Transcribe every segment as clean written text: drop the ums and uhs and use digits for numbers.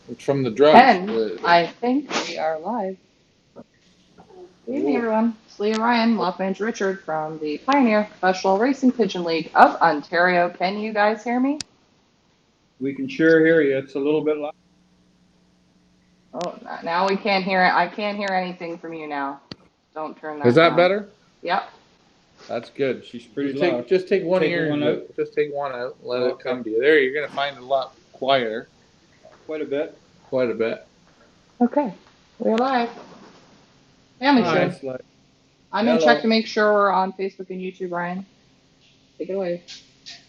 It's from the drugs. And I think we are live. Good evening, everyone. It's Leah Ryan, Loft Manager Richard from the Pioneer Professional Racing Pigeon League of Ontario. Can you guys hear me? We can sure hear you. It's a little bit loud. Oh, now we can't hear it. I can't hear anything from you now. Don't turn that Is that down. better? Yep. That's good. She's pretty just loud. Just take one Take ear one and out. just take one out. Let it Okay. come to you. There, you're gonna find it a lot quieter. Quite a bit. Quite a bit. Okay. We're live. Family show. Nice. I'm going to Hello. check to make sure we're on Facebook and YouTube, Ryan. Take it away.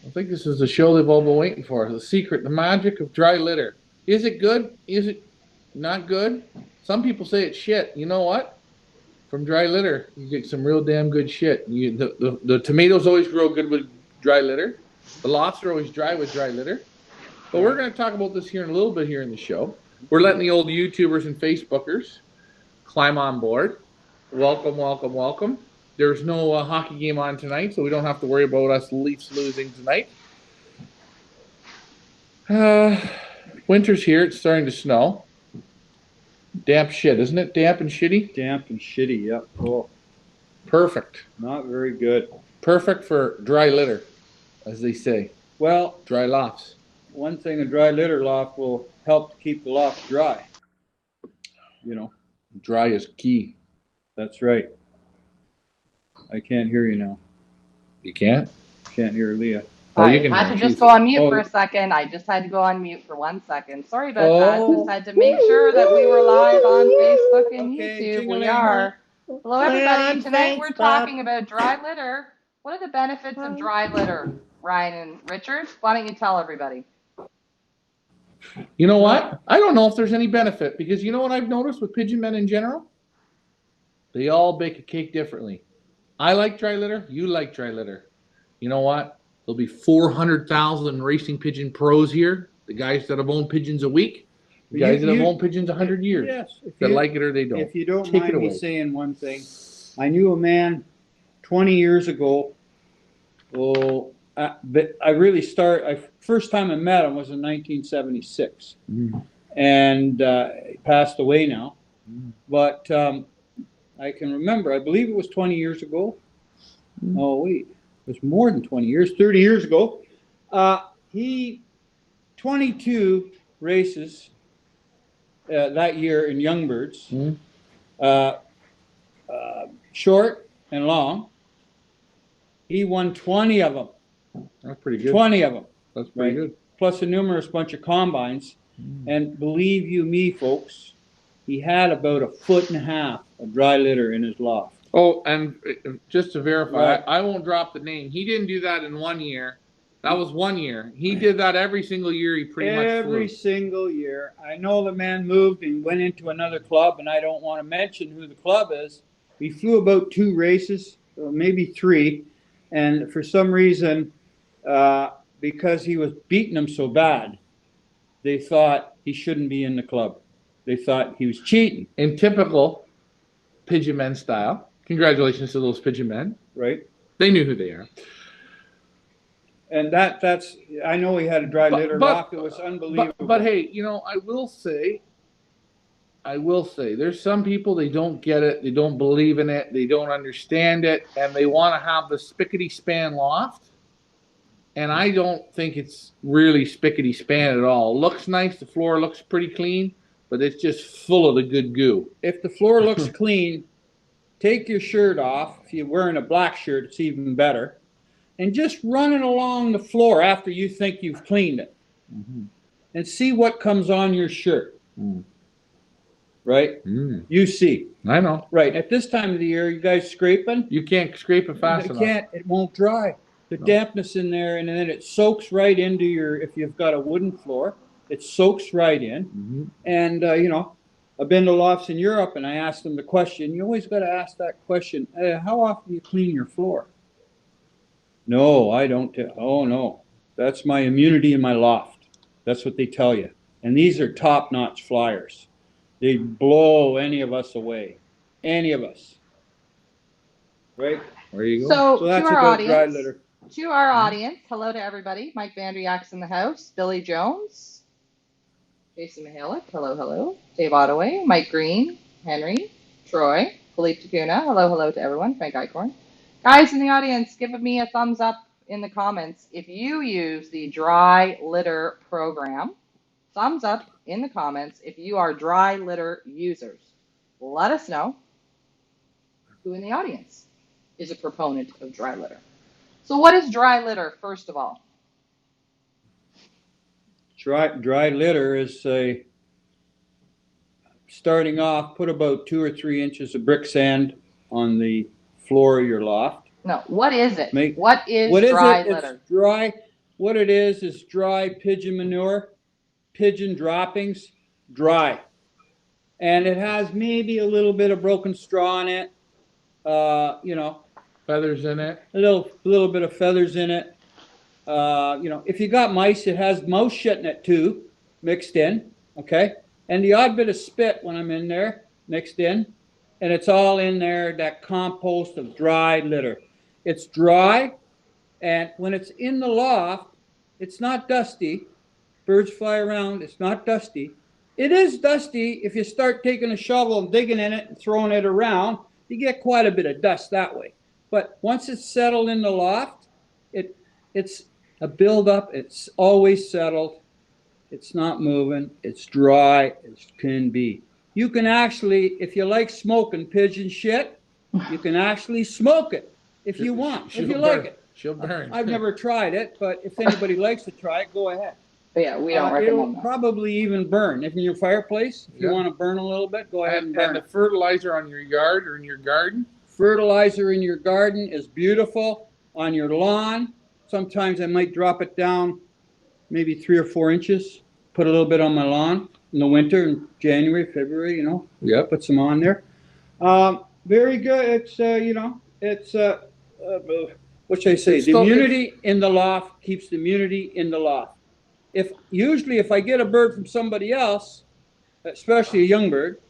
I think this is the show they've all been waiting for. The secret, the magic of dry litter. Is it good? Is it not good? Some people say it's shit. You know what? From dry litter, you get some real damn good shit. The tomatoes always grow good with dry litter. The lots are always dry with dry litter. But we're going to talk about this here in a little bit here in the show. We're letting the old YouTubers and Facebookers climb on board. Welcome, welcome, welcome. There's no hockey game on tonight, so we don't have to worry about us Leafs losing tonight. Winter's here. It's starting to snow. Damp shit, isn't it? Damp and shitty? Damp and shitty, yep. Cool. Perfect. Not very good. Perfect for dry litter, as they say. Well, dry lofts. One thing, a dry litter loft will help to keep the loft dry. You know. Dry is key. That's right. I can't hear you now. You can't? Can't hear Leah. I had to just go on mute for a second. I just had to go on mute for 1 second. Sorry about that. Just had to make sure that we were live on Facebook and YouTube. We are. Hello, everybody. Tonight we're talking about dry litter. What are the benefits of dry litter, Ryan and Richard? Why don't you tell everybody? You know what? I don't know if there's any benefit, because you know what I've noticed with pigeon men in general? They all bake a cake differently. I like dry litter. You like dry litter. You know what? There'll be 400,000 racing pigeon pros here. The guys that have owned pigeons a week. The guys that have owned pigeons 100 years. Yes. That like it or they don't. If you don't mind me saying one thing, I knew a man 20 years ago. But first time I met him was in 1976. And he passed away now. But I can remember, I believe it was 20 years ago. Oh, wait. It was more than 20 years, 30 years ago. He 22 races that year in young birds, short and long. He won 20 of them. That's pretty good. 20 of them. That's pretty good. Plus a numerous bunch of combines. And believe you me, folks, he had about 1.5 foot of dry litter in his loft. Oh, and just to verify, I won't drop the name. He didn't do that in 1 year. That was 1 year. He did that every single year. He pretty much flew. Every single year. I know the man moved and went into another club, and I don't want to mention who the club is. He flew about 2 races, maybe 3, and for some reason, because he was beating them so bad, they thought he shouldn't be in the club. They thought he was cheating. In typical pigeon men style. Congratulations to those pigeon men. Right. They knew who they are. And that's, I know he had a dry litter loft. It was unbelievable. But hey, you know, I will say, there's some people, they don't get it, they don't believe in it, they don't understand it, and they want to have the spickety-span loft. And I don't think it's really spickety-span at all. It looks nice, the floor looks pretty clean, but it's just full of the good goo. If the floor looks clean, take your shirt off. If you're wearing a black shirt, it's even better. And just run it along the floor after you think you've cleaned it. And see what comes on your shirt. Right? You see. I know. Right. At this time of the year, you guys scraping? You can't scrape it fast enough. It won't dry. The dampness in there, and then it soaks right into if you've got a wooden floor, it soaks right in. And, you know, I've been to lofts in Europe, and I asked them the question. You always got to ask that question. How often do you clean your floor? No, I don't. Oh, no. That's my immunity in my loft. That's what they tell you. And these are top-notch flyers. They blow any of us away. Any of us. Right? There you go. So that's about dry litter. To our audience, hello to everybody. Mike Vandriak's in the house. Billy Jones. Jason Mihalik, hello, hello. Dave Ottaway, Mike Green, Henry, Troy, Philippe Tacuna, hello to everyone. Frank Eichhorn. Guys in the audience, give me a thumbs up in the comments if you use the dry litter program. Thumbs up in the comments if you are dry litter users. Let us know who in the audience is a proponent of dry litter. So what is dry litter, first of all? Dry litter is starting off, put about 2 or 3 inches of brick sand on the floor of your loft. No, what is it? What is dry litter? It's dry. What it is dry pigeon manure, pigeon droppings, dry. And it has maybe a little bit of broken straw in it, feathers in it. A little bit of feathers in it. If you got mice, it has mouse shit in it too, mixed in, okay? And the odd bit of spit when I'm in there, mixed in. And it's all in there, that compost of dry litter. It's dry, and when it's in the loft, it's not dusty. Birds fly around, it's not dusty. It is dusty if you start taking a shovel and digging in it and throwing it around. You get quite a bit of dust that way. But once it's settled in the loft, it's a buildup. It's always settled. It's not moving. It's dry as can be. You can actually, if you like smoking pigeon shit, you can actually smoke it if you want, if you like it. She'll burn. I've never tried it, but if anybody likes to try it, go ahead. But yeah, we don't recommend it'll that. probably even burn. If in your fireplace, if you want to burn a little bit, go ahead and burn. And the fertilizer on your yard or in your garden? Fertilizer in your garden is beautiful. On your lawn, sometimes I might drop it down maybe 3 or 4 inches, put a little bit on my lawn in the winter, in January, February, Yep. Put some on there. Very good. It's, what should I say? The immunity in the loft keeps the immunity in the loft. If I get a bird from somebody else, especially a young bird,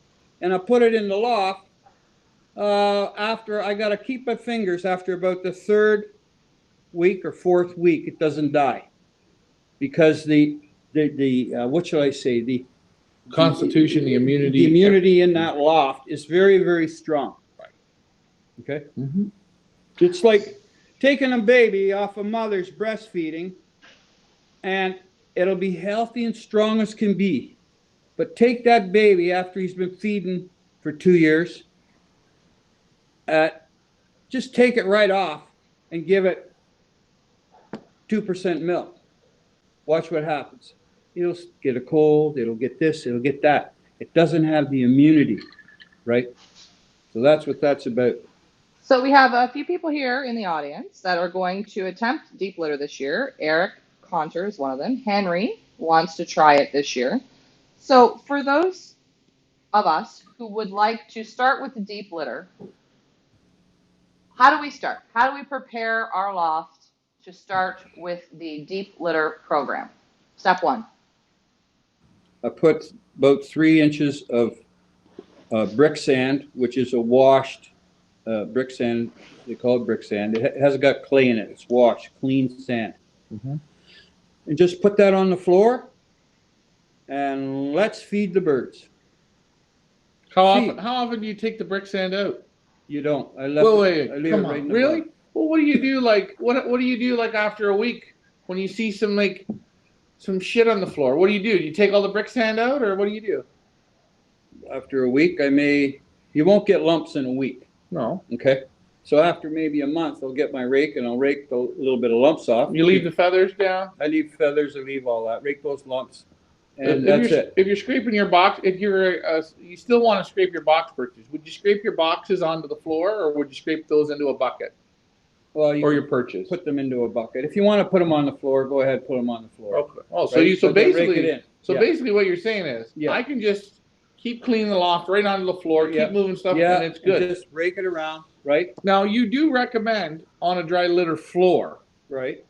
and I put it in the loft, after I got to keep my fingers after about the 3rd week or 4th week, it doesn't die, because the what shall I say, the constitution, the immunity in that loft is very, very strong. Right. Okay. Mm-hmm. It's like taking a baby off a mother's breastfeeding, and it'll be healthy and strong as can be. But take that baby after he's been feeding for 2 years, just take it right off and give it 2% milk. Watch what happens. It'll get a cold, it'll get this, it'll get that. It doesn't have the immunity, right? So that's what that's about. So we have a few people here in the audience that are going to attempt deep litter this year. Eric Conter is one of them. Henry wants to try it this year. So for those of us who would like to start with the deep litter, how do we start? How do we prepare our loft to start with the deep litter program? Step 1. I put about 3 inches of brick sand, which is a washed brick sand. They call it brick sand. It hasn't got clay in it. It's washed, clean sand. Mm-hmm. And just put that on the floor, and let's feed the birds. How often do you take the brick sand out? You don't. I left it. I leave come it right on, in the really? box. Well, what do you do? What do you do after a week when you see some shit on the floor? What do? Do you take all the brick sand out, or what do you do? After a week, you won't get lumps in a week. No. Okay. So after maybe a month, I'll get my rake and I'll rake a little bit of lumps off. You leave the feathers down? I leave feathers, I leave all that. Rake those lumps. And that's it. If you're scraping your box, if you're you still want to scrape your box purchase, would you scrape your boxes onto the floor, or would you scrape those into a bucket? Well, or your purchase. Put them into a bucket. If you want to put them on the floor, go ahead, put them on the floor. Okay. Oh, right? so basically, rake it in. Basically, what you're saying is, I can just keep cleaning the loft right onto the floor, keep moving stuff, and it's good. And just rake it around, right? Now, you do recommend on a dry litter floor, right,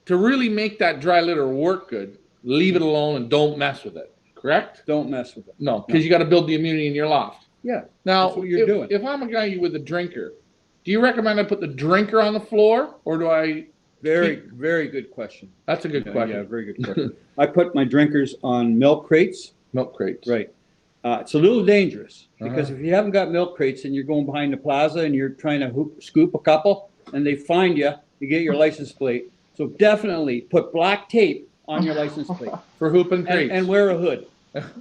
to really make that dry litter work good, leave it alone and don't mess with it. Correct? Don't mess with it. No, because you got to build the immunity in your loft. Yeah. Now, that's what you're doing. If I'm a guy with a drinker, do you recommend I put the drinker on the floor, or do I Very good question. That's a good question. Yeah, very good question. I put my drinkers on milk crates. Milk crates. Right. It's a little dangerous because if you haven't got milk crates and you're going behind the plaza and you're trying to scoop a couple and they find you, you get your license plate. So definitely put black tape on your license plate. For hooping crates. And wear a hood.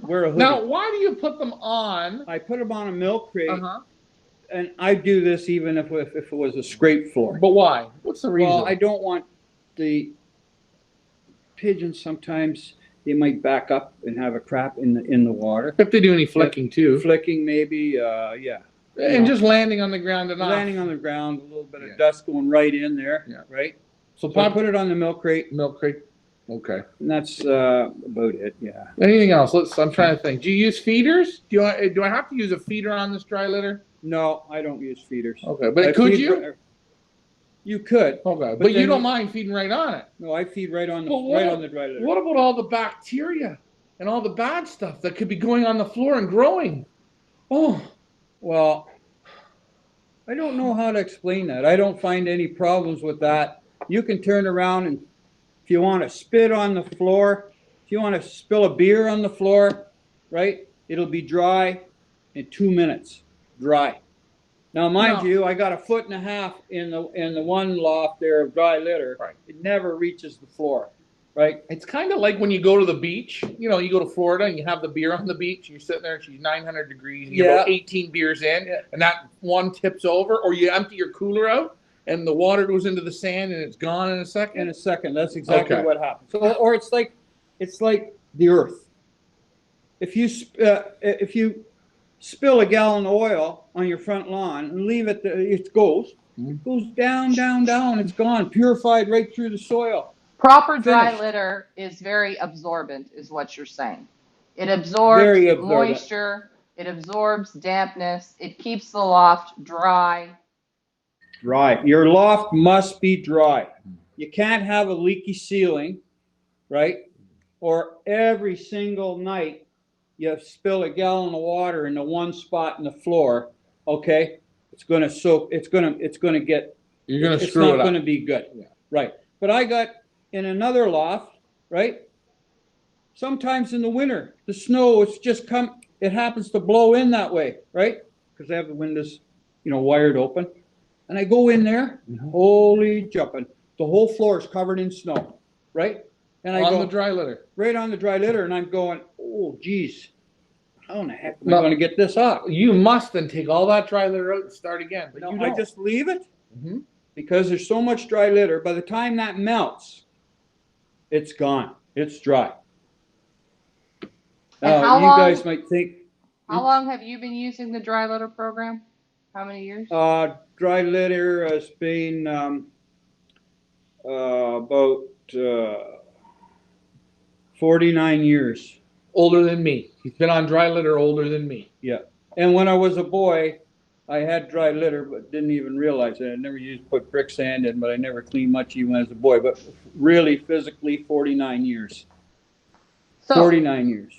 Wear a hood. Now, why do you put them on? I put them on a milk crate. And I do this even if it was a scrape floor. But why? What's the reason? Well, I don't want the pigeons sometimes. They might back up and have a crap in the water. If they do any flicking too. Flicking maybe, yeah. And just landing on the ground enough. Landing on the ground, a little bit of dust going right in there, right? So I put it on the milk crate. Milk crate. Okay. And that's about it, yeah. Anything else? I'm trying to think. Do you use feeders? Do I have to use a feeder on this dry litter? No, I don't use feeders. Okay, but could you? You could. Okay, but you don't mind feeding right on it. No, I feed right on the dry litter. What about all the bacteria and all the bad stuff that could be going on the floor and growing? Oh, well, I don't know how to explain that. I don't find any problems with that. You can turn around and if you want to spit on the floor, if you want to spill a beer on the floor, right, it'll be dry in 2 minutes. Dry. Now, mind you, I got 1.5 foot in the one loft there of dry litter. Right. It never reaches the floor, right? It's kind of like when you go to the beach. You know, you go to Florida and you have the beer on the beach. You're sitting there, she's 900 degrees. And you're about 18 beers in, and that one tips over, or you empty your cooler out, and the water goes into the sand, and it's gone in a second. In a second, that's exactly what happens. So, or it's like the earth. If you spill a gallon of oil on your front lawn and leave it, it goes down, down, down. It's gone, purified right through the soil. Proper dry litter is very absorbent, is what you're saying. It absorbs moisture. It absorbs dampness. It keeps the loft dry. Dry. Your loft must be dry. You can't have a leaky ceiling, right? Or every single night you spill a gallon of water in the one spot in the floor, okay? It's going to soak. It's going to get. You're going to screw it up. It's not going to be good, right? But I got in another loft, right? Sometimes in the winter, the snow it happens to blow in that way, right? Because I have the windows, wired open, and I go in there, holy jumping, the whole floor is covered in snow, right? And I go the dry litter. Right on the dry litter, and I'm going, oh, geez, how in the heck am I going to get this off? You must then take all that dry litter out and start again. But I just leave it because there's so much dry litter. By the time that melts, it's gone. It's dry. Now, you guys might think. How long have you been using the dry litter program? How many years? Dry litter has been about 49 years. Older than me. He's been on dry litter older than me. Yeah. And when I was a boy, I had dry litter, but didn't even realize it. I never used to put brick sand in, but I never cleaned much even as a boy. But really, physically, 49 years. So, 49 years.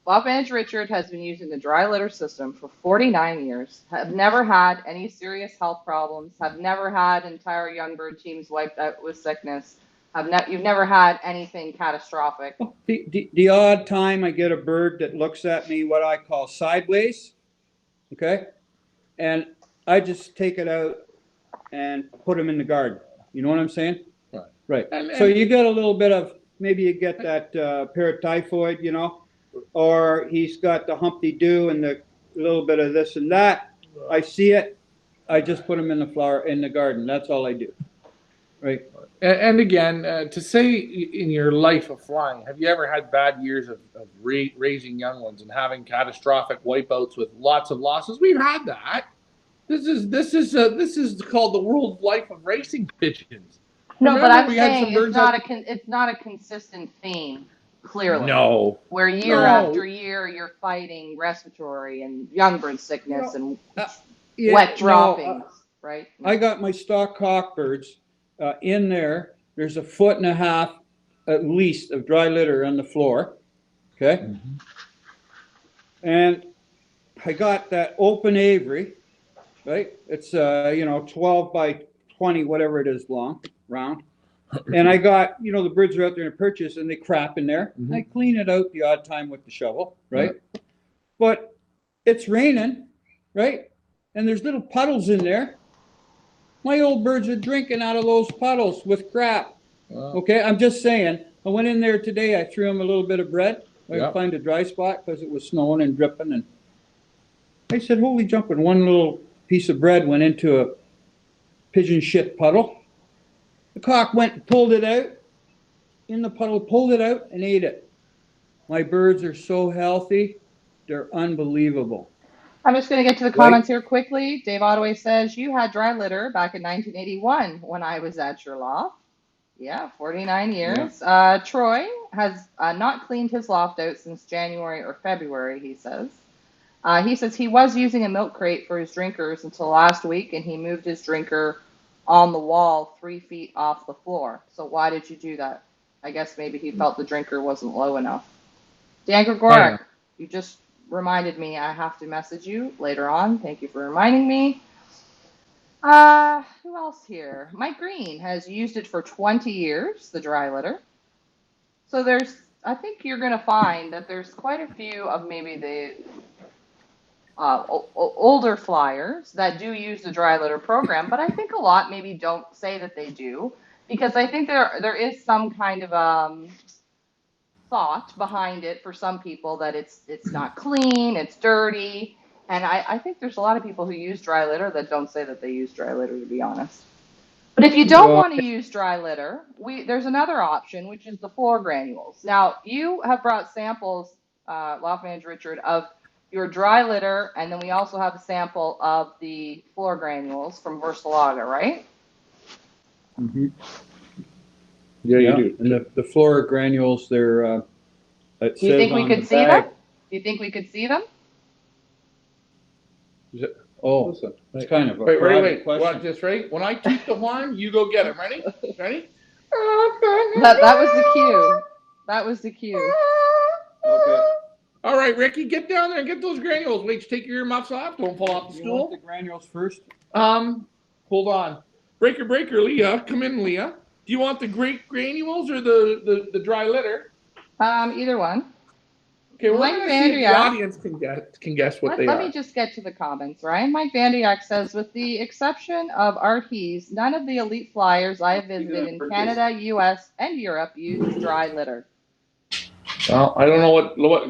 Bob and Richard has been using the dry litter system for 49 years, have never had any serious health problems, have never had entire young bird teams wiped out with sickness. You've never had anything catastrophic. The odd time I get a bird that looks at me what I call sideways, okay? And I just take it out and put them in the garden. You know what I'm saying? Right. So you get a little bit of, maybe you get that paratyphoid, or he's got the Humpty Doo and the little bit of this and that. I see it. I just put them in the garden. That's all I do. Right. And again, to say in your life of flying, have you ever had bad years of raising young ones and having catastrophic wipeouts with lots of losses? We've had that. This is called the world life of racing pigeons. No, but I'm saying it's not a consistent theme. Clearly, no. Where year after year you're fighting respiratory and young bird sickness and wet droppings, right? I got my stock hawkbirds. In there, there's 1.5 foot at least of dry litter on the floor, okay? And I got that open aviary, right? It's 12 by 20, whatever it is, round, And I got, you know, the birds are out there in a purchase and they crap in there. Mhm. I clean it out the odd time with the shovel, right? But it's raining, right? And there's little puddles in there. My old birds are drinking out of those puddles with crap. Wow. Okay, I'm just saying. I went in there today. I threw them a little bit of bread. I Yeah. find a dry spot because it was snowing and dripping. And I said, holy jumping, one little piece of bread went into a pigeon shit puddle. The cock went and pulled it out in the puddle, pulled it out and ate it. My birds are so healthy. They're unbelievable. I'm just going to get to the comments here quickly. Dave Ottaway says, you had dry litter back in 1981 when I was at your loft. Yeah, 49 years. Yeah. Troy has not cleaned his loft out since January or February, he says. He says he was using a milk crate for his drinkers until last week, and he moved his drinker on the wall 3 feet off the floor. So why did you do that? I guess maybe he felt the drinker wasn't low enough. Dan Gregoric, you just reminded me I have to message you later on. Thank you for reminding me. Who else here? Mike Green has used it for 20 years, the dry litter. So I think you're going to find that there's quite a few of maybe the older flyers that do use the dry litter program, but I think a lot maybe don't say that they do, because I think there is some kind of thought behind it for some people that it's not clean, it's dirty, and I think there's a lot of people who use dry litter that don't say that they use dry litter, to be honest. But if you don't want to use dry litter, there's another option, which is the floor granules. Now, you have brought samples, Loft Manager Richard, of your dry litter, and then we also have a sample of the floor granules from Versalaga, right? Mm-hmm. Yeah, you do. And the floor granules, they're. Do you think we could see them? Do you think we could see them? Oh, listen, it's kind of a wait. question. Watch this, right? When I toot the horn, you go get him. Ready? Ready? That was the cue. That was the cue. Okay. All right, Ricky, get down there and get those granules. Wait, take your earmuffs off. Don't fall off the You stool. want the granules first? Hold on. Breaker, Leah. Come in, Leah. Do you want the great granules or the dry litter? Either one. Okay, well, we're going to see if the audience can guess what they are. Let me just get to the comments, right? Mike Vandiak says, with the exception of RTs, none of the elite flyers I have visited in Canada, US, and Europe use dry litter. Well, I don't know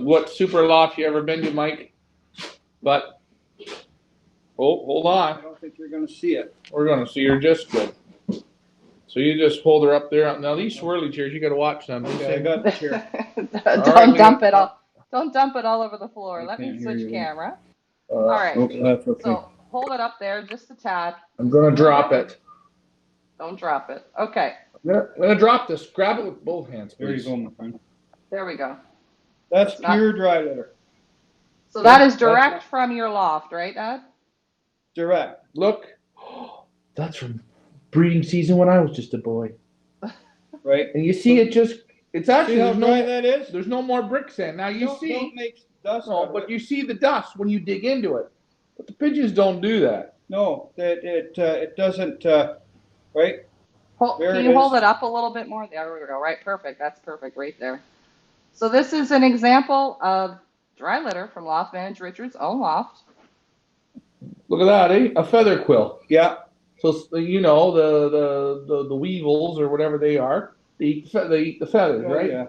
what super loft you ever been to, Mike, but hold on. I don't think you're going to see it. We're going to see her just good. So you just hold her up there. Now these swirly chairs, you got to watch them. Okay, I got the chair. Don't dump it all. Don't dump it all over the floor. Let me switch camera. All right. Okay, that's okay. So hold it up there just a tad. I'm going to drop it. Don't drop it. Okay. I'm going to drop this. Grab it with both hands, please. There you go, my friend. There we go. That's pure dry litter. So that is direct from your loft, right, Dad? Direct. Look. That's from breeding season when I was just a boy. Right. And you see it's actually, see how dry that is? There's no more brick sand. Now you see. Don't make dust. No, but you see the dust when you dig into it. But the pigeons don't do that. No, it doesn't, right? Can you hold it up a little bit more? There we go. Right, perfect. That's perfect right there. So this is an example of dry litter from Loft Manager Richard's own loft. Look at that, eh? A feather quill. Yeah. So you know the weevils or whatever they are, they eat the feathers, right? Yeah.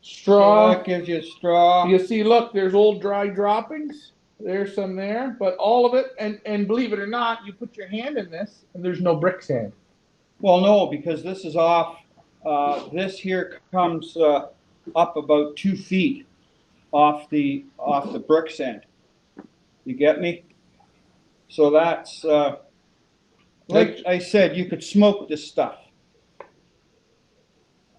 Straw. So that gives you straw. You see, look, there's old dry droppings. There's some there, but all of it, and believe it or not, you put your hand in this, and there's no brick sand. Well, no, because this is off. This here comes up about 2 feet off the brick sand. You get me? So that's like I said, you could smoke this stuff.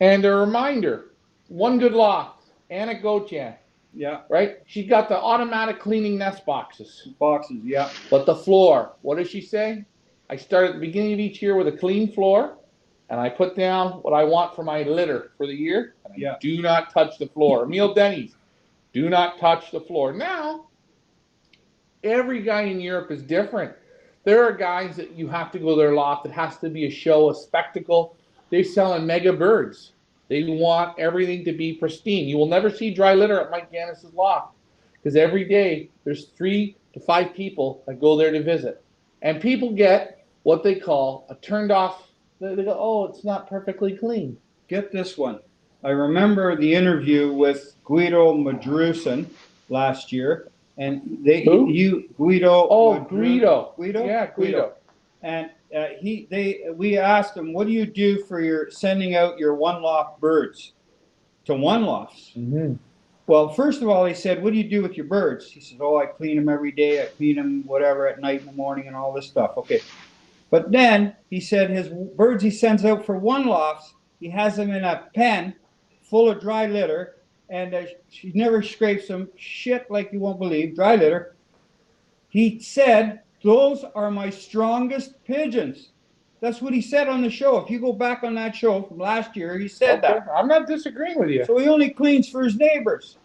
And a reminder, one good loft, Anna Gotian. Yeah. Right? She's got the automatic cleaning nest boxes. Boxes, yeah. But the floor, what does she say? I start at the beginning of each year with a clean floor, and I put down what I want for my litter for the year. And I do not touch the floor. Emil Denny's, do not touch the floor. Now, every guy in Europe is different. There are guys that you have to go to their loft. It has to be a show, a spectacle. they sell in mega birds. They want everything to be pristine. You will never see dry litter at Mike Gannis's loft because every day there's 3 to 5 people that go there to visit. And people get what they call a turned off, they go, oh, it's not perfectly clean. Get this one. I remember the interview with Guido Madrusin last year, and Guido. Oh, Guido. Guido. Yeah, Guido. And we asked him, what do you do for your sending out your one loft birds to one lofts? Mm-hmm. Well, first of all, he said, what do you do with your birds? He said, oh, I clean them every day. I clean them whatever at night, in the morning, and all this stuff. Okay. But then he said his birds he sends out for one lofts, he has them in a pen full of dry litter, and she never scrapes them. Shit like you won't believe, dry litter. He said, those are my strongest pigeons. That's what he said on the show. If you go back on that show from last year, he said that. I'm not disagreeing with you. So he only cleans for his neighbors.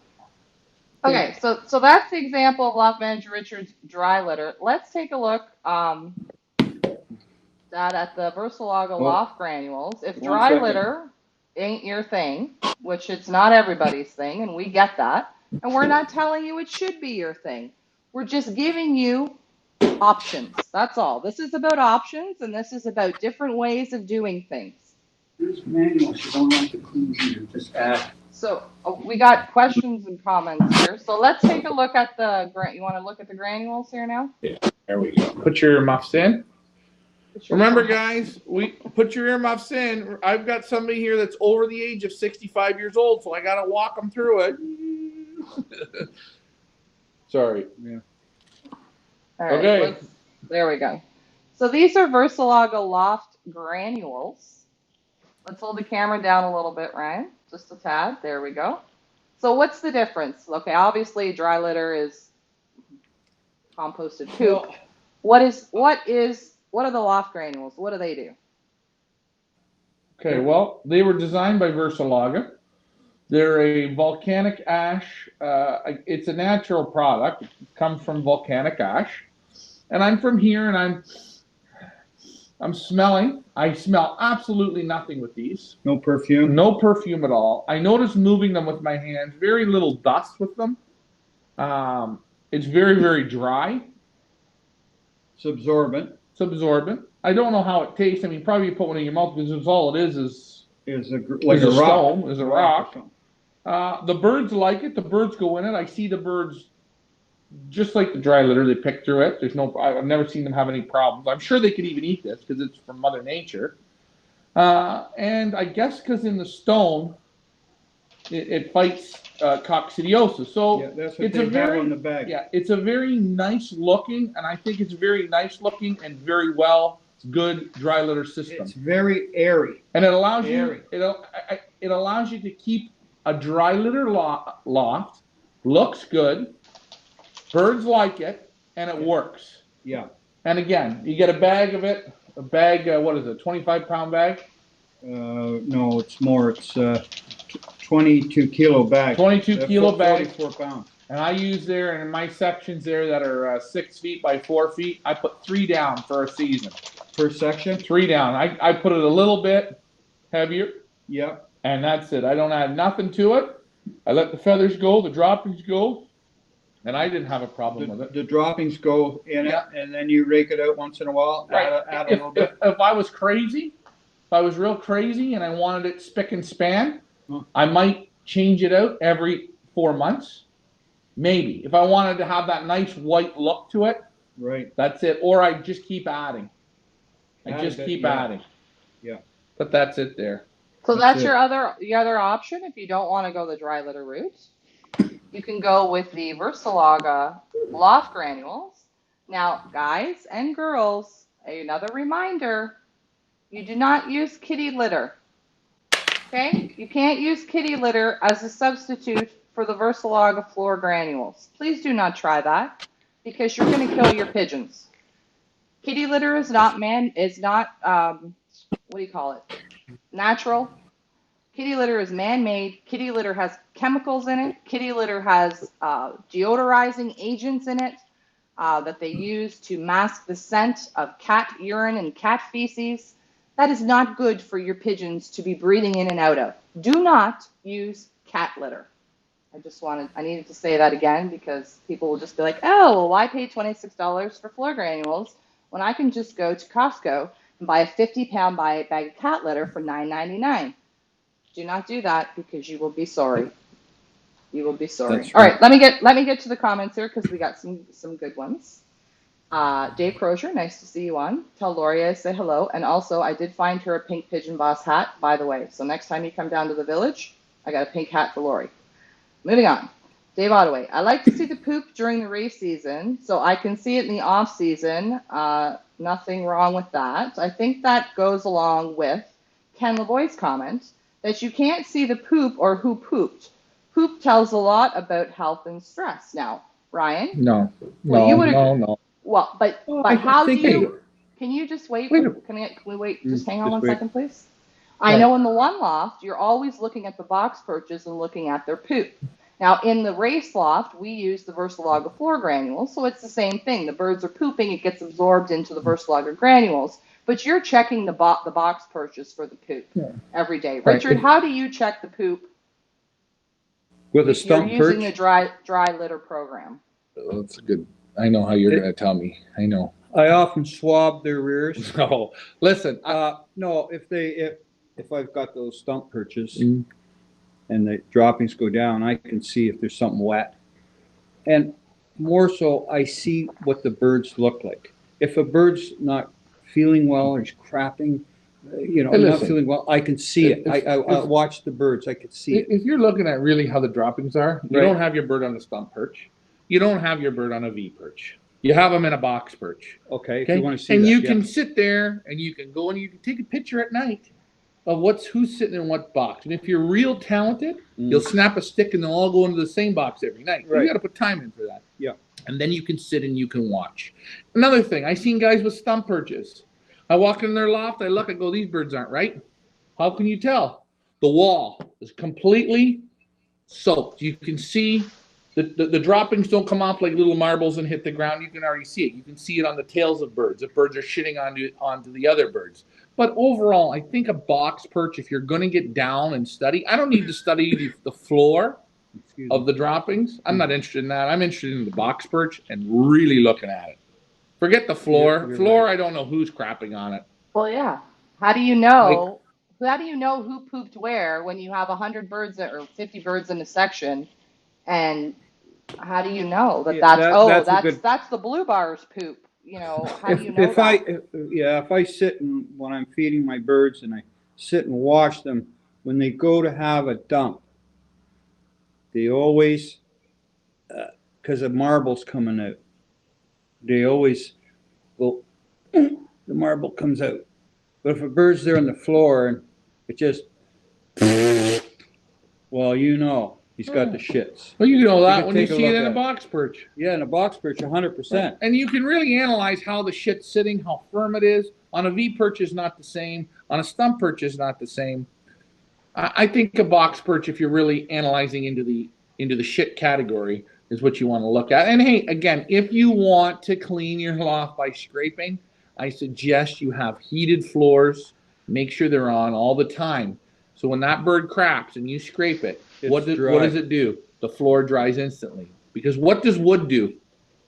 Okay, so that's the example of Loft Manager Richard's dry litter. Let's take a look at the Versalaga Loft Granules. If dry litter ain't your thing, which it's not everybody's thing, and we get that, and we're not telling you it should be your thing. We're just giving you options. That's all. This is about options, and this is about different ways of doing things. There's manuals. You don't have to clean either. Just add. So we got questions and comments here. So let's take a look at you want to look at the granules here now? Yeah, there we go. Put your earmuffs in. Remember, guys, put your earmuffs in. I've got somebody here that's over the age of 65 years old, so I got to walk them through it. Sorry. Yeah. All right, okay. There we go. So these are Versalaga Loft Granules. Let's hold the camera down a little bit, Ryan. Just a tad. There we go. So what's the difference? Okay, obviously dry litter is composted poop. What are the Loft Granules? What do they do? Okay, well, they were designed by Versalaga. They're a volcanic ash. It's a natural product. It comes from volcanic ash. And I'm from here, and I'm smelling. I smell absolutely nothing with these. No perfume? No perfume at all. I noticed moving them with my hands, very little dust with them. It's very, very dry. It's absorbent. It's absorbent. I don't know how it tastes. I mean, probably you put one in your mouth because all it is like a rock. Is a rock. The birds like it. The birds go in it. I see the birds, just like the dry litter, they pick through it. I've never seen them have any problems. I'm sure they could even eat this because it's from Mother Nature. And I guess because in the stone, it fights coccidiosis. So yeah, that's what they have on the bag. Yeah, it's a very nice looking, and I think it's very nice looking and very good dry litter system. It's very airy. And it allows you. It allows you to keep a dry litter loft. Looks good. Birds like it, and it works. Yeah. And again, you get a bag of it. A bag, what is it? 25-pound bag? No, it's more. It's 22-kilo bag. 22-kilo bag. 44 pounds. And I use there, and in my sections there that are 6 feet by 4 feet, I put 3 down for a season. Per section? 3 down. I put it a little bit heavier. Yep. And that's it. I don't add nothing to it. I let the feathers go, the droppings go, and I didn't have a problem with it. The droppings go in it, and then you rake it out once in a while. Right. Add a little bit. If I was crazy, if I was real crazy and I wanted it spick and span, I might change it out every 4 months. Maybe. If I wanted to have that nice white look to it, right. That's it. Or I just keep adding. Keep adding. Yeah. But that's it there. So that's your other option if you don't want to go the dry litter route. You can go with the Versalaga Loft Granules. Now, guys and girls, another reminder, you do not use kitty litter. Okay? You can't use kitty litter as a substitute for the Versalaga floor granules. Please do not try that because you're going to kill your pigeons. Kitty litter is not what do you call it? Natural. Kitty litter is man-made. Kitty litter has chemicals in it. Kitty litter has deodorizing agents in it that they use to mask the scent of cat urine and cat feces. That is not good for your pigeons to be breathing in and out of. Do not use cat litter. I needed to say that again because people will just be like, oh, well, why pay $26 for floor granules when I can just go to Costco and buy a 50-pound bag of cat litter for $9.99? Do not do that because you will be sorry. You will be sorry. That's All right. right, let me get to the comments here because we got some good ones. Dave Crozier, nice to see you on. Tell Lori I say hello. And also, I did find her a pink Pigeon Boss hat, by the way. So next time you come down to the village, I got a pink hat for Lori. Moving on. Dave Ottaway, I like to see the poop during the race season, so I can see it in the off season. Nothing wrong with that. I think that goes along with Ken LeBoy's comment that you can't see the poop or who pooped. Poop tells a lot about health and stress. Now, Ryan? No. Well, but how do you? Can you just wait? Can we wait? Just hang on one second, please. I know in the one loft, you're always looking at the box perches and looking at their poop. Now, in the race loft, we use the Versalaga floor granules, so it's the same thing. The birds are pooping, it gets absorbed into the Versalaga granules, but you're checking the box perches for the poop every day. Richard, how do you check the poop? With a stump perch? You're using the dry litter program. That's good. I know how you're going to tell me. I know. I often swab their rears. No, listen. No, if I've got those stump perches and the droppings go down, I can see if there's something wet. And more so, I see what the birds look like. If a bird's not feeling well or is crapping, not feeling well, I can see it. I watch the birds. I can see it. If you're looking at really how the droppings are, you don't have your bird on a stump perch. You don't have your bird on a V perch. You have them in a box perch. Okay, if you want to see and that, you can sit there and you can go and you can take a picture at night of who's sitting in what box. And if you're real talented, you'll snap a stick and they'll all go into the same box every night. Right. You got to put time in for that. Yeah. And then you can sit and you can watch. Another thing, I seen guys with stump perches. I walk in their loft, I look, I go, these birds aren't right. How can you tell? The wall is completely soaked. You can see the droppings don't come off like little marbles and hit the ground. You can already see it. You can see it on the tails of birds. If birds are shitting onto the other birds. But overall, I think a box perch, if you're going to get down and study, I don't need to study the floor of the droppings. I'm not interested in that. I'm interested in the box perch and really looking at it. Forget the floor. Right. I don't know who's crapping on it. Well, yeah. How do you know? How do you know who pooped where when you have 100 birds or 50 birds in a section? And how do you know that's the blue bar's poop? How do you know if I sit and when I'm feeding my birds and I sit and watch them, when they go to have a dump, they always, because the marble's coming out, they always go, the marble comes out. But if a bird's there on the floor and it just, well, he's got the shits. Well, you know that when you see it in a box perch. Yeah, in a box perch, 100%. And you can really analyze how the shit's sitting, how firm it is. On a V perch is not the same. On a stump perch is not the same. I think a box perch, if you're really analyzing into the shit category, is what you want to look at. And hey, again, if you want to clean your loft by scraping, I suggest you have heated floors. Make sure they're on all the time. So when that bird craps and you scrape it, what does it do? The floor dries instantly. Because what does wood do?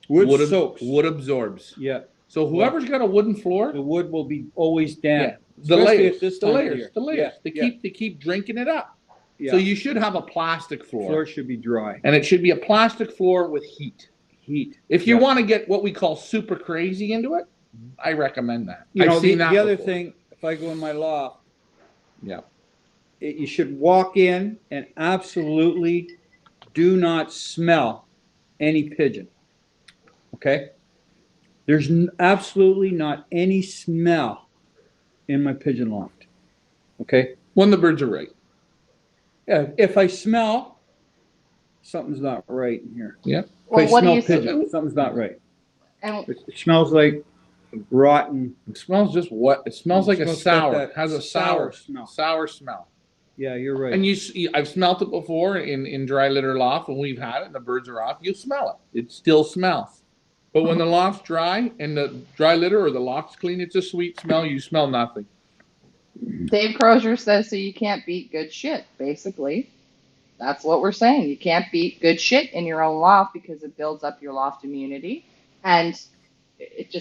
Wood soaks. Wood absorbs. Yeah. So whoever's got a wooden floor, the wood will be always damp. Yeah. The layers. Yeah. They keep drinking it up. Yeah. So you should have a plastic floor. Floor should be dry. And it should be a plastic floor with heat. If you want to get what we call super crazy into it, I recommend that. The other thing, if I go in my loft, you should walk in and absolutely do not smell any pigeon. Okay? There's absolutely not any smell in my pigeon loft. Okay? When the birds are right. Yeah, if I smell, something's not right in here. Yeah. If I smell pigeon, something's not right. And it smells like rotten. It smells just what? It smells like a sour. Like it has a sour smell. Sour smell. Yeah, you're right. And I've smelt it before in dry litter loft when we've had it and the birds are off. You smell it. It still smells. But when the loft's dry and the dry litter or the loft's clean, it's a sweet smell. You smell nothing. Dave Crozier says, so you can't beat good shit, basically. That's what we're saying. You can't beat good shit in your own loft because it builds up your loft immunity. And it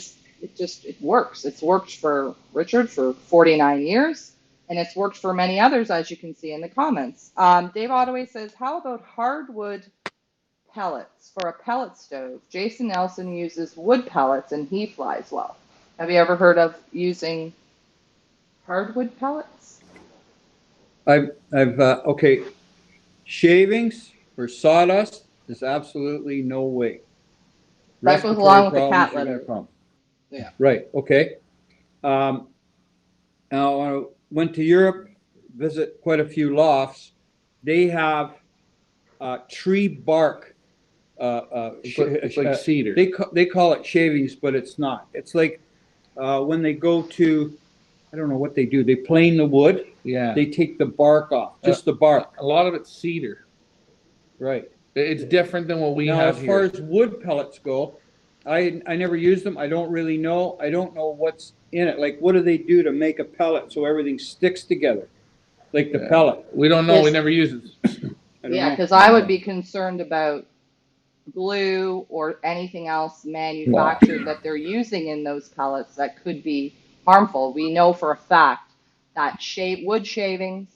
works. It's worked for Richard for 49 years, and it's worked for many others, as you can see in the comments. Dave Ottaway says, how about hardwood pellets for a pellet stove? Jason Nelson uses wood pellets and he flies well. Have you ever heard of using hardwood pellets? Okay, shavings for sawdust is absolutely no way. That goes along with the cat litter. Yeah. Right, okay. Now, I went to Europe, visit quite a few lofts. They have tree bark. It's like cedar. They call it shavings, but it's not. It's like when they go to, I don't know what they do. They plane the wood. Yeah. They take the bark off, just the bark. A lot of it's cedar. Right. It's different than what we now, have as here. far as wood pellets go, I never use them. I don't really know. I don't know what's in it. Like, what do they do to make a pellet so everything sticks together? Like the pellet. We don't know. We never use it. Yeah, because I would be concerned about glue or anything else manufactured that they're using in those pellets that could be harmful. We know for a fact that wood shavings,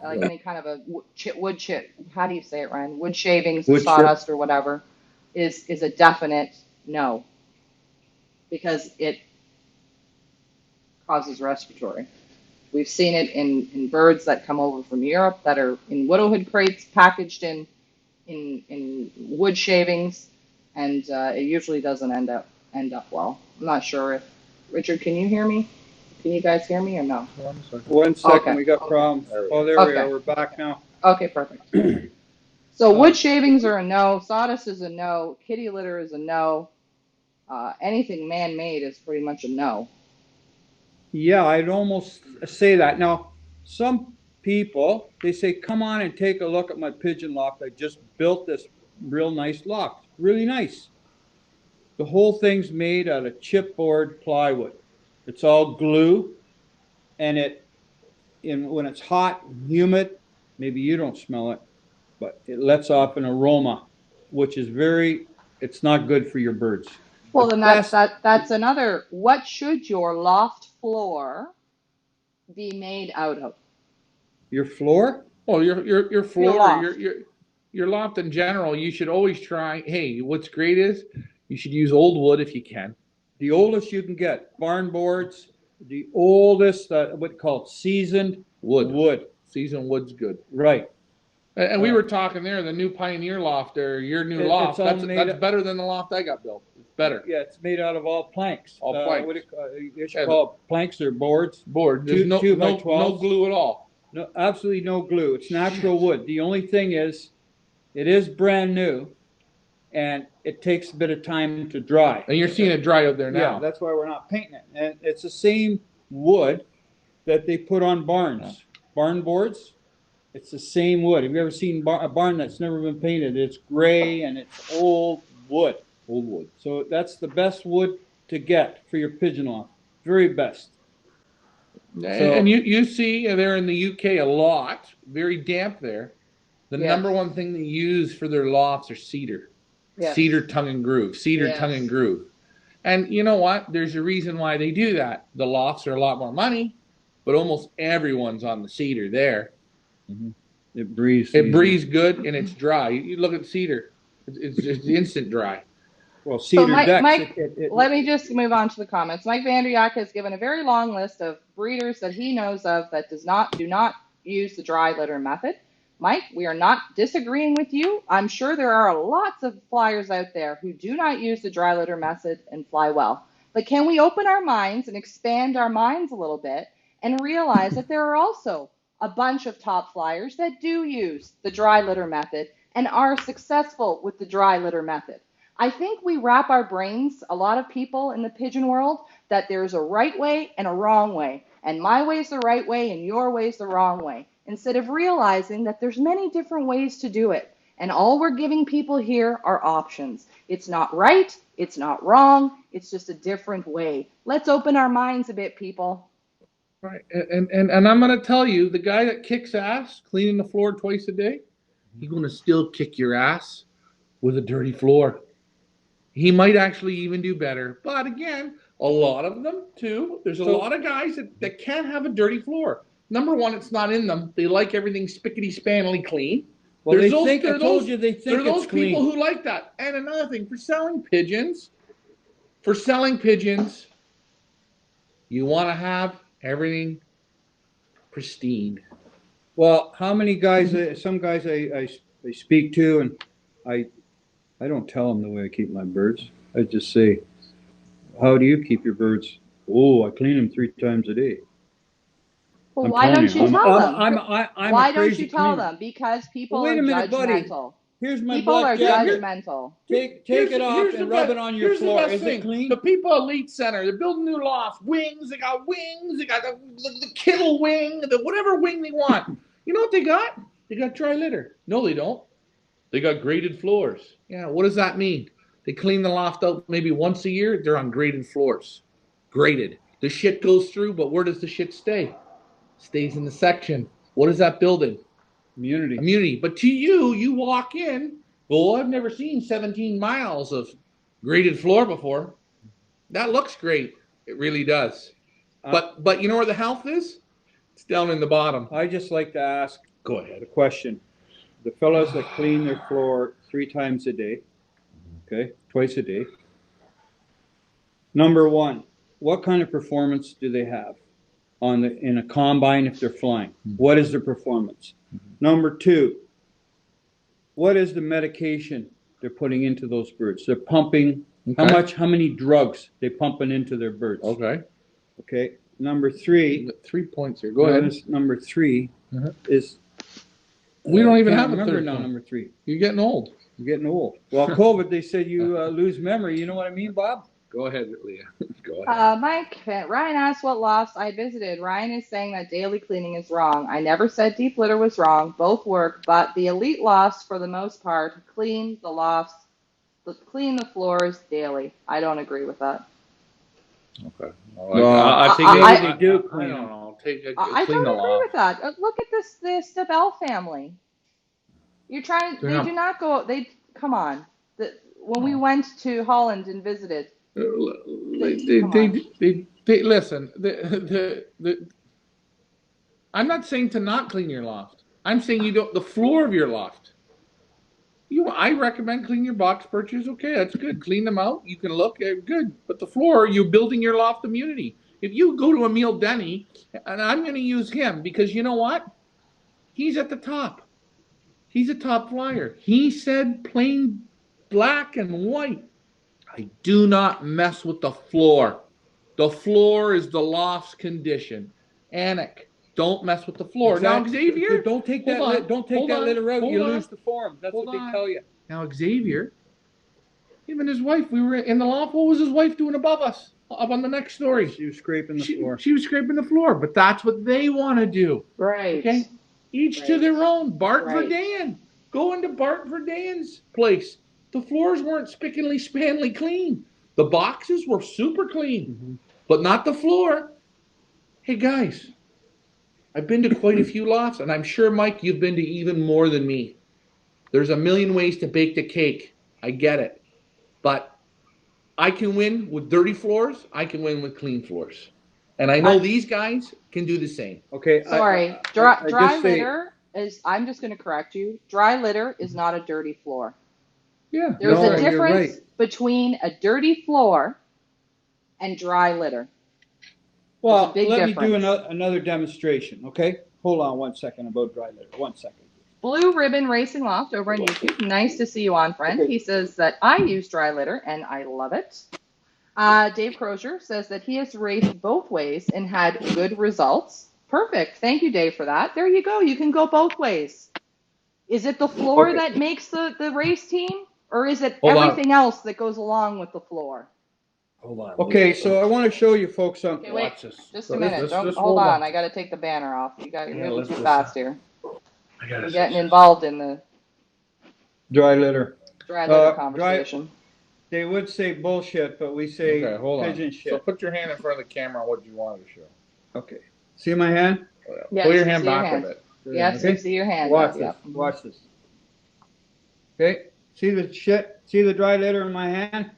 any kind of a wood chip, how do you say it, Ryan? Wood shavings, wood sawdust, or whatever, is a definite no, because it causes respiratory. We've seen it in birds that come over from Europe that are in widowhood crates packaged in wood shavings, and it usually doesn't end up well. I'm not sure if Richard, can you hear me? Can you guys hear me or no? 1 second, okay. We got problems. Oh, there we are. We're back now. Okay, perfect. So wood shavings are a no. Sawdust is a no. Kitty litter is a no. Anything man-made is pretty much a no. Yeah, I'd almost say that. Now, some people, they say, come on and take a look at my pigeon loft. I just built this real nice loft. Really nice. The whole thing's made out of chipboard plywood. It's all glue, and when it's hot and humid, maybe you don't smell it, but it lets off an aroma, which is it's not good for your birds. Well, then that's another. What should your loft floor be made out of? Your floor? Oh, your floor, your loft in general. You should always try. Hey, what's great is you should use old wood if you can. The oldest you can get, barn boards. The oldest, what called seasoned wood. Seasoned wood's good. Right. And we were talking there, the new Pioneer loft or your new loft. That's better than the loft I got built. It's better. Yeah, it's made out of all planks. All planks. What you should call planks or boards. Board. There's no glue at all. No, absolutely no glue. It's natural wood. The only thing is, it is brand new, and it takes a bit of time to dry. And you're seeing it dry out there now. Yeah, that's why we're not painting it. And it's the same wood that they put on barns. Barn boards, it's the same wood. Have you ever seen a barn that's never been painted? It's gray and it's old wood. Old wood. So that's the best wood to get for your pigeon loft. Very best. And you see there in the UK a lot, very damp there. The number one thing they use for their lofts are cedar. Yes. Cedar tongue and groove. Tongue and groove. And you know what? There's a reason why they do that. The lofts are a lot more money, but almost everyone's on the cedar there. Mm-hmm. It breathes. It breathes good and it's dry. You look at cedar. It's just instant dry. Well, cedar decks. Mike, let me just move on to the comments. Mike Vanderyak has given a very long list of breeders that he knows of that do not use the dry litter method. Mike, we are not disagreeing with you. I'm sure there are lots of flyers out there who do not use the dry litter method and fly well. But can we open our minds and expand our minds a little bit and realize that there are also a bunch of top flyers that do use the dry litter method and are successful with the dry litter method? I think we wrap our brains, a lot of people in the pigeon world, that there's a right way and a wrong way. And my way's the right way and your way's the wrong way. Instead of realizing that there's many different ways to do it. And all we're giving people here are options. It's not right, it's not wrong, it's just a different way. Let's open our minds a bit, people. Right. And I'm going to tell you, the guy that kicks ass cleaning the floor twice a day, he's going to still kick your ass with a dirty floor. He might actually even do better. But again, a lot of them too. There's a lot of guys that can't have a dirty floor. Number one, it's not in them. They like everything spickety-spanly clean. Well, they think, I told you, they think it's clean. There are those people who like that. And another thing, for selling pigeons, you want to have everything pristine. Well, how many guys, some guys I speak to, and I don't tell them the way I keep my birds. I just say, how do you keep your birds? Oh, I clean them 3 times a day. Well, why don't you tell them? Why don't you tell them? Because people are judgmental. Here's my people are judgmental. Take it off and rub it on your floor. Is it clean? The people at Elite Center, they're building new lofts, wings. They got the kittle wing, the whatever wing they want. You know what they got? They got dry litter. No, they don't. They got graded floors. Yeah, what does that mean? They clean the loft out maybe once a year. They're on graded floors. Graded. The shit goes through, but where does the shit stay? Stays in the section. What is that building? Immunity. But to you, you walk in, well, I've never seen 17 miles of graded floor before. That looks great. It really does. But you know where the health is? It's down in the bottom. I just like to ask Go ahead. a question. The fellows that clean their floor 3 times a day, okay, twice a day. Number one, what kind of performance do they have in a combine if they're flying? What is their performance? Number two, what is the medication they're putting into those birds? They're pumping, how many drugs they pumping into their birds? Okay. Number 3. 3 points here. Go ahead. Number 3 is. We don't even have a remember third now. one. Number 3. You're getting old. You're getting old. Well, COVID, they said you lose memory. You know what I mean, Bob? Go ahead, Leah. Go ahead. Ryan asked what lofts I visited. Ryan is saying that daily cleaning is wrong. I never said deep litter was wrong. Both work, but the elite lofts, for the most part, clean the floors daily. I don't agree with that. Okay. I think they do clean them. I don't know. I don't agree with that. Look at the Stabell family. You're trying. They do not go. They come on. When we went to Holland and visited. They listen. I'm not saying to not clean your loft. I'm saying you don't. The floor of your loft. I recommend clean your box perches. Okay, that's good. Clean them out. You can look good. But the floor, you're building your loft immunity. If you go to Emil Denny, and I'm going to use him because you know what? He's at the top. He's a top flyer. He said plain black and white. I do not mess with the floor. The floor is the loft's condition. Anik, don't mess with the floor. Exactly. Now, Xavier, don't take that litter out. You lose the form. That's what they tell you. Now, Xavier, him and his wife, we were in the loft. What was his wife doing above us? Up on the next story. She was scraping the floor. She was scraping the floor, but that's what they want to do. Right. Okay? Each to their own. Bart Verdan. Go into Bart Verdan's place. The floors weren't spickily spanly clean. The boxes were super clean, but not the floor. Hey, guys, I've been to quite a few lofts, and I'm sure, Mike, you've been to even more than me. There's a million ways to bake the cake. I get it. But I can win with dirty floors. I can win with clean floors. And I know these guys can do the same. Okay. Sorry. Dry litter is, I'm just going to correct you. Dry litter is not a dirty floor. Yeah. There's a difference between a dirty floor and dry litter. Well, let me do another demonstration, okay? Hold on 1 second about dry litter. 1 second. Blue Ribbon Racing Loft over on YouTube. Nice to see you on, friend. Okay. He says that I use dry litter, and I love it. Dave Crozier says that he has raced both ways and had good results. Perfect. Thank you, Dave, for that. There you go. You can go both ways. Is it the floor that makes the race team, or is it everything else that goes along with the floor? Hold on. Okay, so I want to show you folks something. Okay, wait, just a minute. Hold on. I got to take the banner off. You're moving too fast here. You're getting involved in the dry litter conversation. They would say bullshit, but we say pigeon shit. So put your hand in front of the camera on what you wanted to show. Okay. See my hand? Yes, Pull your we hand see your back hand. a bit. Yes, Okay. we see your hand. Watch this. Yep. Watch this. Okay. See the shit? See the dry litter in my hand?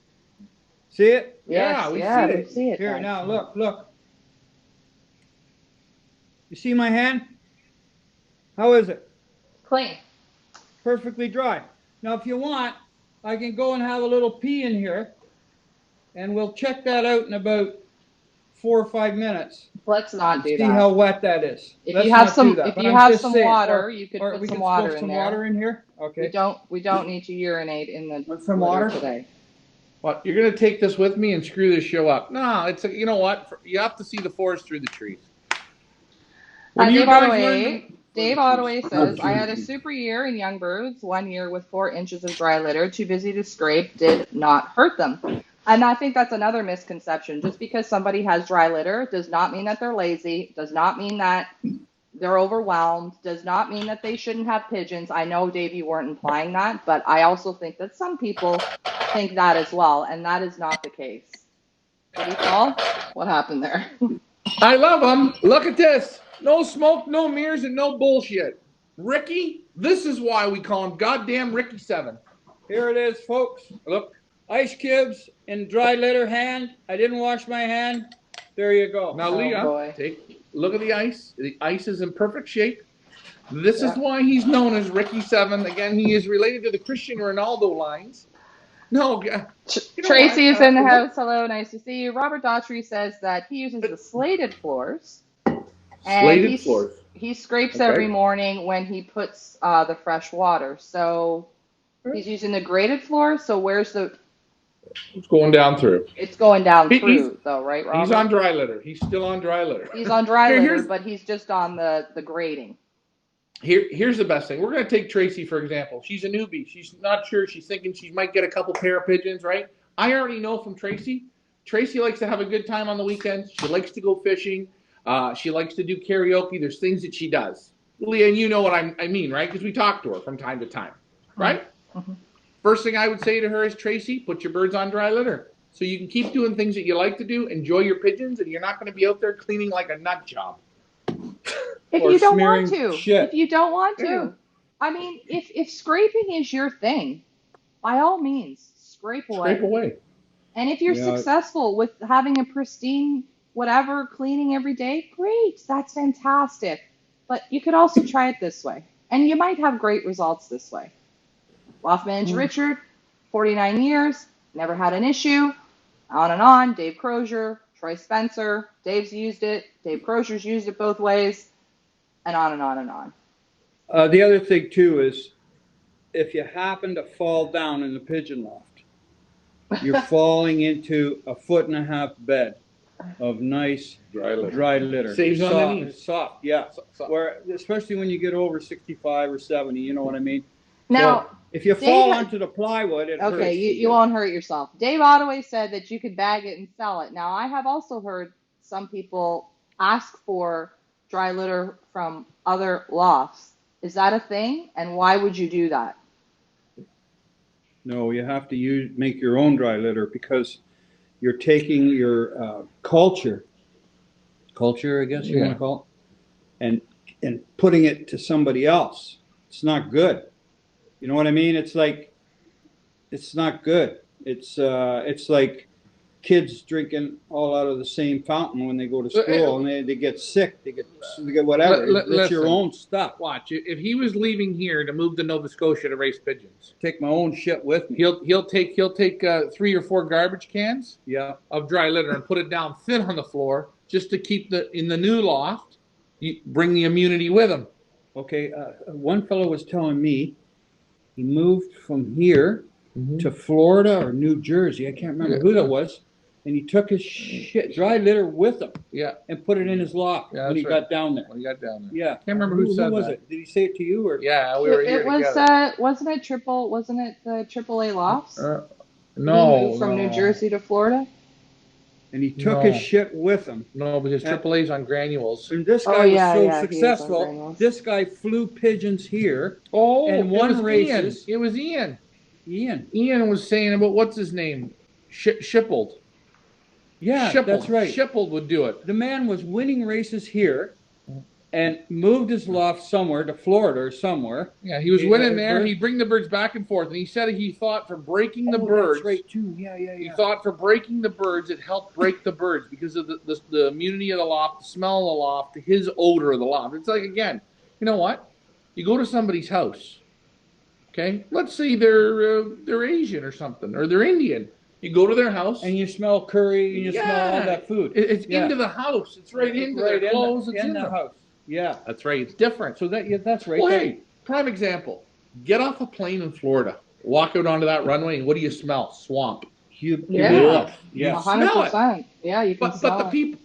See it? Yeah, we yeah, see we it. see it. Here, guys. now, look. You see my hand? How is it? Clean. Perfectly dry. Now, if you want, I can go and have a little pee in here, and we'll check that out in about 4 or 5 minutes. Let's not do See that. how wet that is. If Let's you have not some, do that. if But you I'm have just some saying, water, you could or put we some can water throw in some there. water in here. Okay. We don't need to urinate in the Want some litter water today. What, you're gonna take this with me and screw this show up? No, it's you know what? You have to see the forest through the trees. When you Dave guys Ottaway says, I had a super year in young birds, 1 year with 4 inches of dry litter, too busy to scrape, did not hurt them. And I think that's another misconception. Just because somebody has dry litter does not mean that they're lazy, does not mean that they're overwhelmed, does not mean that they shouldn't have pigeons. I know, Dave, you weren't implying that, but I also think that some people think that as well, and that is not the case. Did he fall? What happened there? I love them. Look at this. No smoke, no mirrors, and no bullshit. Ricky, this is why we call him goddamn Ricky 7. Here it is, folks. Look, ice cubes in dry litter hand. I didn't wash my hand. There you go. Now, Leah, look at the ice. The ice is in perfect shape. This is why he's known as Ricky 7. Again, he is related to the Cristiano Ronaldo lines. No, Tracy is in the house. Hello, nice to see you. Robert Daughtry says that he uses the slated floors. And he scrapes every morning when he puts the fresh water. So he's using the graded floor. So where's the... It's going down through. It's going down through, though, right, Robert? He's on dry litter. He's still on dry litter. He's on dry litter, but he's just on the grading. Here's the best thing. We're going to take Tracy, for example. She's a newbie. She's not sure. She's thinking she might get a couple pair of pigeons, right? I already know from Tracy. Tracy likes to have a good time on the weekends. She likes to go fishing. She likes to do karaoke. There's things that she does. Leah, and you know what I mean, right? Because we talk to her from time to time, right? Mm-hmm. First thing I would say to her is, Tracy, put your birds on dry litter. So you can keep doing things that you like to do, enjoy your pigeons, and you're not going to be out there cleaning like a nut job. If you don't want to. If you don't want to. I mean, if scraping is your thing, by all means, scrape away. Scrape away. And if you're successful with having a pristine whatever, cleaning every day, great. That's fantastic. But you could also try it this way. And you might have great results this way. Loft manager Richard, 49 years, never had an issue. On and on. Dave Crozier, Troy Spencer, Dave's used it. Dave Crozier's used it both ways. And on and on and on. The other thing, too, is if you happen to fall down in the pigeon loft, you're falling into a 1.5 foot bed of nice dry litter. Saves on the knees. Soft, yeah. Soft. Where, especially when you get over 65 or 70, you know what I mean? Now, so if you fall onto the plywood, it hurts. Okay, you won't hurt yourself. Dave Ottaway said that you could bag it and sell it. Now, I have also heard some people ask for dry litter from other lofts. Is that a thing? And why would you do that? No, you have to make your own dry litter because you're taking your culture, I guess you want to call it, and putting it to somebody else. It's not good. You know what I mean? It's like, it's not good. It's like kids drinking all out of the same fountain when they go to school and they get sick. They get whatever. It's your own stuff. Watch. If he was leaving here to move to Nova Scotia to raise pigeons, take my own shit with me. He'll take 3 or 4 garbage cans of dry litter and put it down thin on the floor just to keep in the new loft. You bring the immunity with him. Okay. One fellow was telling me he moved from here to Florida or New Jersey. I can't remember who that was. And he took his dry litter with him. Yeah. And put it in his loft when he got down there. Yeah. Can't remember who said was that. It? Did he say it to you or? Yeah, we were here together. Wasn't it the AAA lofts? No. He moved from New Jersey to Florida. And he took his shit with him. No, because AAA's on Granules. And this guy was so successful. This guy flew pigeons here. Oh, and won races. It was Ian. Ian was saying about what's his name, Shippled. Yeah, Shippled, that's right. Shippled would do it. The man was winning races here and moved his loft somewhere to Florida or somewhere. Yeah, he was winning there. He'd bring the birds back and forth, and he said he thought for breaking the birds. That's right too. Yeah. He thought for breaking the birds, it helped break the birds because of the immunity of the loft, the smell of the loft, his odor of the loft. It's like, again, you know what? You go to somebody's house, okay? Let's say they're Asian or something, or they're Indian. You go to their house, and you smell curry, and you smell all that food. It's into the house. It's right into their clothes. It's in the house. Yeah, that's right. It's different. So that's right. Well, hey, prime example. Get off a plane in Florida. Walk out onto that runway, and what do you smell? Swamp. Yeah. 100%. Yeah, you can smell it.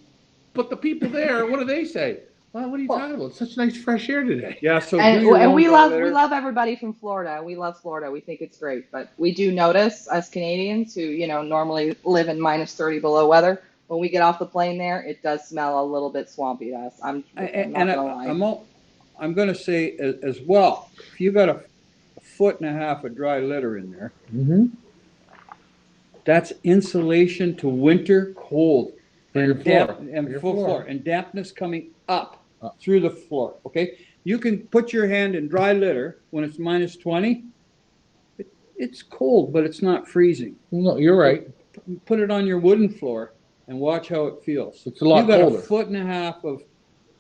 But the people there, what do they say? Well, what are you talking about? It's such nice fresh air today. Yeah, so and we love everybody from Florida. We love Florida. We think it's great. But we do notice, as Canadians who, normally live in minus 30 below weather, when we get off the plane there, it does smell a little bit swampy to us. I'm not gonna lie. I'm going to say as well, if you got a foot and a half of dry litter in there, that's insulation to winter cold. For your floor. And dampness coming up through the floor, okay? You can put your hand in dry litter when it's minus 20. It's cold, but it's not freezing. No, you're right. Put it on your wooden floor and watch how it feels. It's a lot colder. You got a foot and a half of,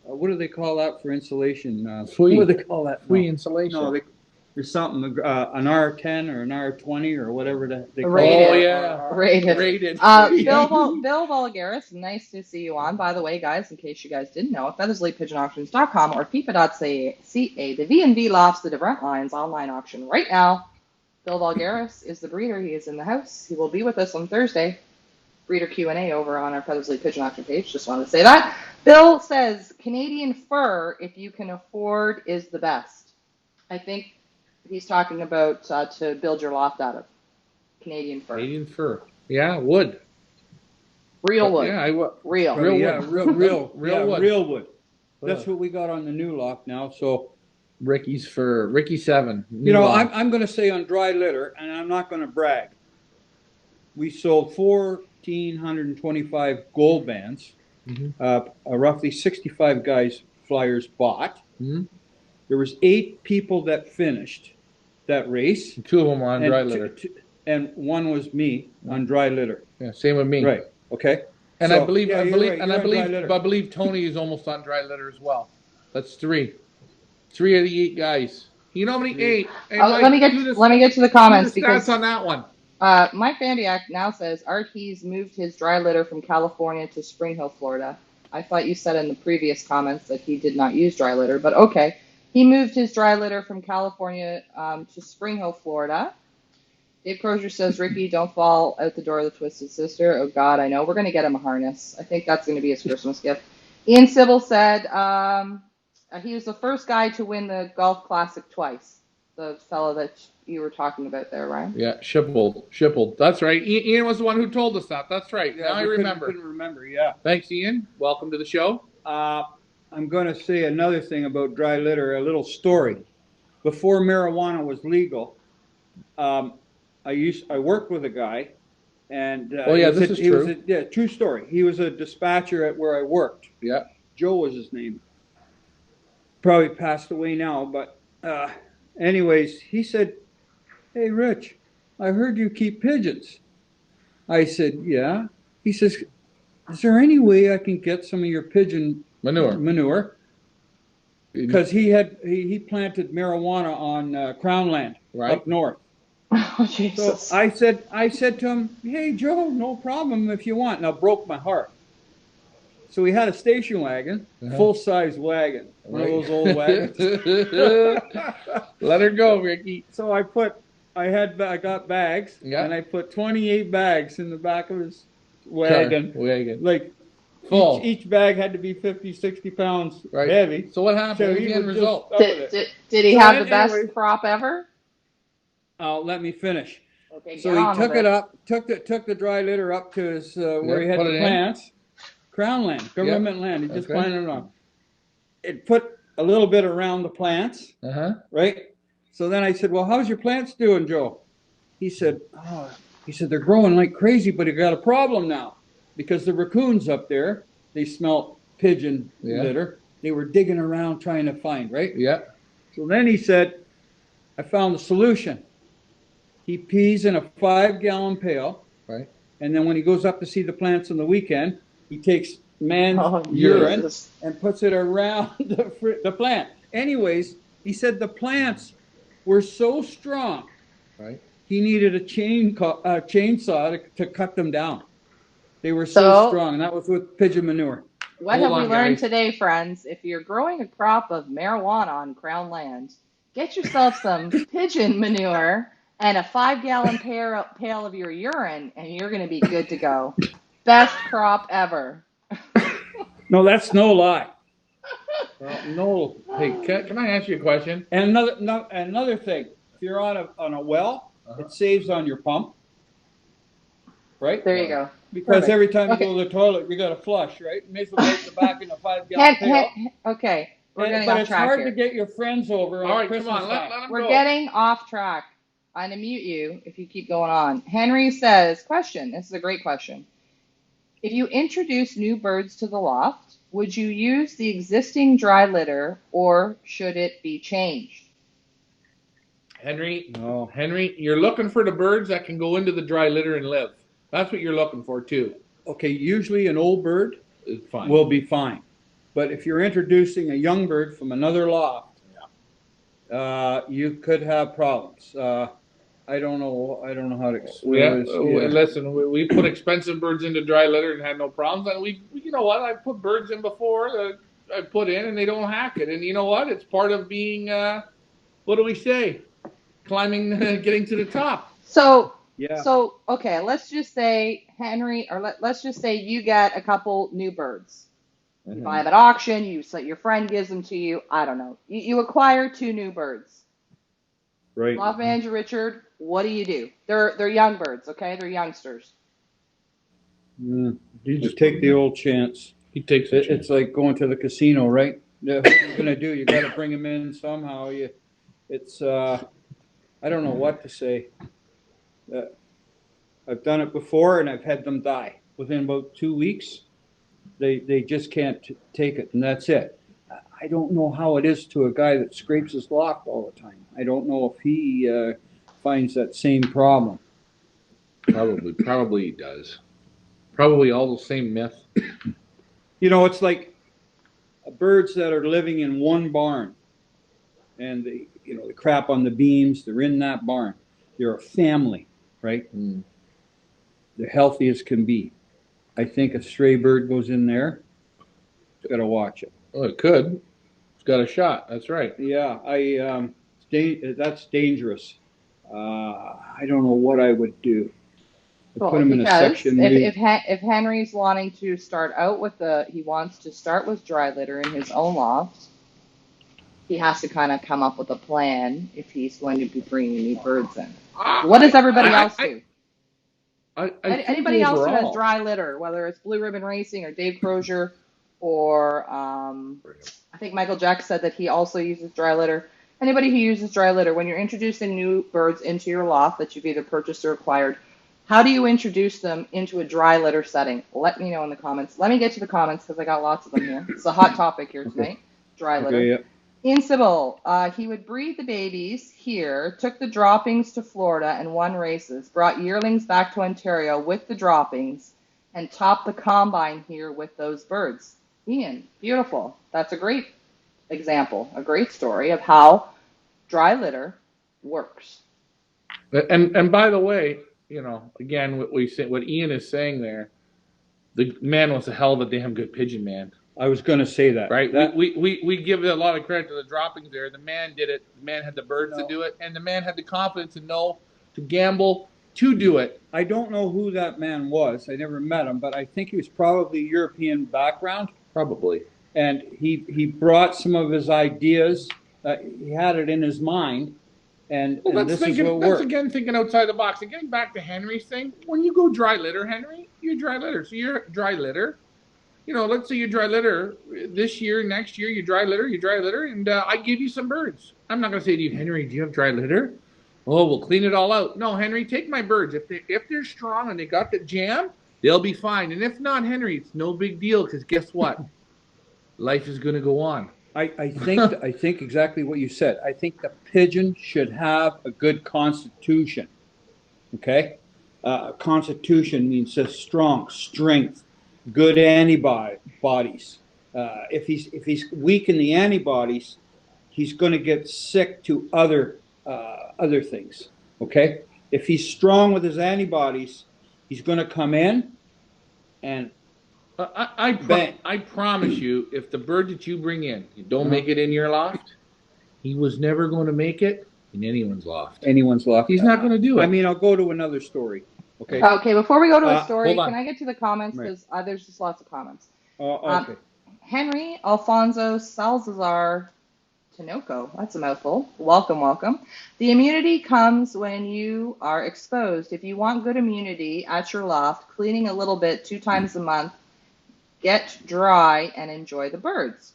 what do they call that for insulation? Fui. What do they call that? Fui insulation. No, there's something, an R10 or an R20 or whatever they call it. Oh, yeah. Rated. Bill Vulgaris, nice to see you on. By the way, guys, in case you guys didn't know, FeathersLakePigeonAuctions.com or FIFA.ca, the V&V Lofts, the different lines online auction right now. Bill Vulgaris is the breeder. He is in the house. He will be with us on Thursday. Breeder Q&A over on our Feathers Lake Pigeon Auction page. Just wanted to say that. Bill says, Canadian fur, if you can afford, is the best. I think he's talking about to build your loft out of Canadian fur. Canadian fur. Yeah, wood. Real wood. Yeah, real wood. That's what we got on the new loft now. So Ricky's fur. Ricky 7. I'm going to say on dry litter, and I'm not going to brag. We sold 1,425 gold bands. Roughly 65 guys flyers bought. There was 8 people that finished that race. 2 of them were on dry litter. And 1 was me on dry litter. Yeah, same with me. Right. Okay. And so, I believe Tony is almost on dry litter as well. That's 3. 3 of the 8 guys. You know how many 8? Hey, let me get to the comments because on that one. Mike Fandiak now says Art He's moved his dry litter from California to Spring Hill, Florida. I thought you said in the previous comments that he did not use dry litter, but okay. He moved his dry litter from California to Spring Hill, Florida. Dave Crozier says, Ricky, don't fall out the door of the Twisted Sister. Oh, God, I know. We're going to get him a harness. I think that's going to be his Christmas gift. Ian Sybil said he was the first guy to win the Golf Classic twice. The fellow that you were talking about there, Ryan. Yeah, Shippled. That's right. Ian was the one who told us that. That's right. Yeah, now I remember. Couldn't remember, yeah. Thanks, Ian. Welcome to the show. I'm going to say another thing about dry litter, a little story. Before marijuana was legal, I worked with a guy, and this is true. True story. He was a dispatcher at where I worked. Yeah, Joe was his name. Probably passed away now, but anyways, he said, "Hey, Rich, I heard you keep pigeons." I said, "Yeah." He says, "Is there any way I can get some of your pigeon manure?" Because he planted marijuana on Crown land up north. Oh, Jesus. So I said to him, "Hey, Joe, no problem if you want." Now, broke my heart. So we had a station wagon, full-size wagon, one of those old wagons. Let her go, Ricky. So I got bags, and I put 28 bags in the back of his wagon. Like, full. Each bag had to be 50, 60 pounds heavy. So what happened? What was the end result? Did he have the best crop ever? Let me finish. Okay, so he took it up, took the dry litter up to his where he had the plants. Crown land, government land. He just planted it on. It put a little bit around the plants, right? So then I said, "Well, how's your plants doing, Joe?" He said, "They're growing like crazy, but he got a problem now." because the raccoons up there, they smelt pigeon Yeah. litter. They were digging around trying to find, right? Yeah. So then he said, I found the solution. He pees in a 5-gallon pail. Right. And then when he goes up to see the plants on the weekend, he takes man's urine urine and puts it around the plant. Anyways, he said the plants were so strong, Right. he needed a chainsaw to cut them down. They were so strong, and that was with pigeon manure. What have we learned today, friends? If you're growing a crop of marijuana on Crown land, get yourself some pigeon manure and a 5-gallon pail of your urine, and you're going to be good to go. Best crop ever. No, that's no lie. No. Hey, can I ask you a question? And another thing, if you're on a well, it saves on your pump, right? There you go. Because Perfect. every time you go to the toilet, you got to flush, right? You may as well put the back in a 5-gallon pail. Okay, we're getting but off it's track hard here. to get your friends over. All right, Christmas come on, let them We're go. getting off track. I'm going to mute you if you keep going on. Henry says, question, this is a great question. If you introduce new birds to the loft, would you use the existing dry litter or should it be changed? Henry, you're looking for the birds that can go into the dry litter and live. That's what you're looking for too. Okay, usually an old bird will be fine. But if you're introducing a young bird from another loft, you could have problems. I don't know how to explain. Listen, we put expensive birds into dry litter and had no problems. And you know what? I put birds in before that I put in, and they don't hack it. And you know what? It's part of being, what do we say? Climbing, getting to the top. So okay, let's just say Henry, or let's just say you get a couple new birds. You buy them at auction. Your friend gives them to you. I don't know. You acquire 2 new birds. Right. Loft manager Richard, what do? They're young birds, okay? They're youngsters. You just take the old chance. He takes it. It's like going to the casino, right? What you're gonna do? You got to bring them in somehow. I don't know what to say. I've done it before, and I've had them die within about 2 weeks. They just can't take it, and that's it. I don't know how it is to a guy that scrapes his loft all the time. I don't know if he finds that same problem. Probably he does. Probably all the same myth. You know, it's like birds that are living in one barn, and they crap on the beams. They're in that barn. They're a family, right? Mm. They're healthy as can be. I think a stray bird goes in there. Got to watch it. Well, it could. It's got a shot. That's right. Yeah, that's dangerous. I don't know what I would do. Put him in a section. If Henry's wanting to start out he wants to start with dry litter in his own loft, he has to kind of come up with a plan if he's going to be bringing new birds in. What does everybody else do? Anybody else who has dry litter, whether it's Blue Ribbon Racing or Dave Crozier, or I think Michael Jack said that he also uses dry litter. Anybody who uses dry litter, when you're introducing new birds into your loft that you've either purchased or acquired, how do you introduce them into a dry litter setting? Let me know in the comments. Let me get to the comments because I got lots of them here. It's a hot topic here tonight, dry litter. Okay, yeah. Ian Sybil, he would breed the babies here, took the droppings to Florida and won races, brought yearlings back to Ontario with the droppings, and topped the combine here with those birds. Ian, beautiful. That's a great example, a great story of how dry litter works. And by the way, again, what Ian is saying there, the man was a hell of a damn good pigeon man. I was going to say that. Right? We give a lot of credit to the droppings there. The man did it. The man had the birds to do it. And the man had the confidence to gamble, to do it. I don't know who that man was. I never met him, but I think he was probably European background. Probably. And he brought some of his ideas. He had it in his mind. And this is what worked. That's again thinking outside the box. And getting back to Henry's thing, when you go dry litter, Henry, you're dry litter. So you're dry litter. Let's say you dry litter this year, next year, you dry litter, and I give you some birds. I'm not going to say to you, Henry, do you have dry litter? Oh, we'll clean it all out. No, Henry, take my birds. If they're strong and they got the jam, They'll be fine. And if not, Henry, it's no big deal because guess what? Life is going to go on. I think exactly what you said. I think the pigeon should have a good constitution. Okay, constitution means just strong, strength, good antibodies. If he's weak in the antibodies, he's going to get sick to other things. Okay, if he's strong with his antibodies, he's going to come in and I promise you, if the bird that you bring in, you don't make it in your loft, he was never going to make it in anyone's loft. He's not going to do it. I mean, I'll go to another story. Okay. Okay, before we go to a story, can I get to the comments? Right. Because there's just lots of comments. Okay. Henry Alfonso Salazar Tinoco, that's a mouthful. Welcome, welcome. The immunity comes when you are exposed. If you want good immunity at your loft, cleaning a little bit 2 times a month, get dry and enjoy the birds.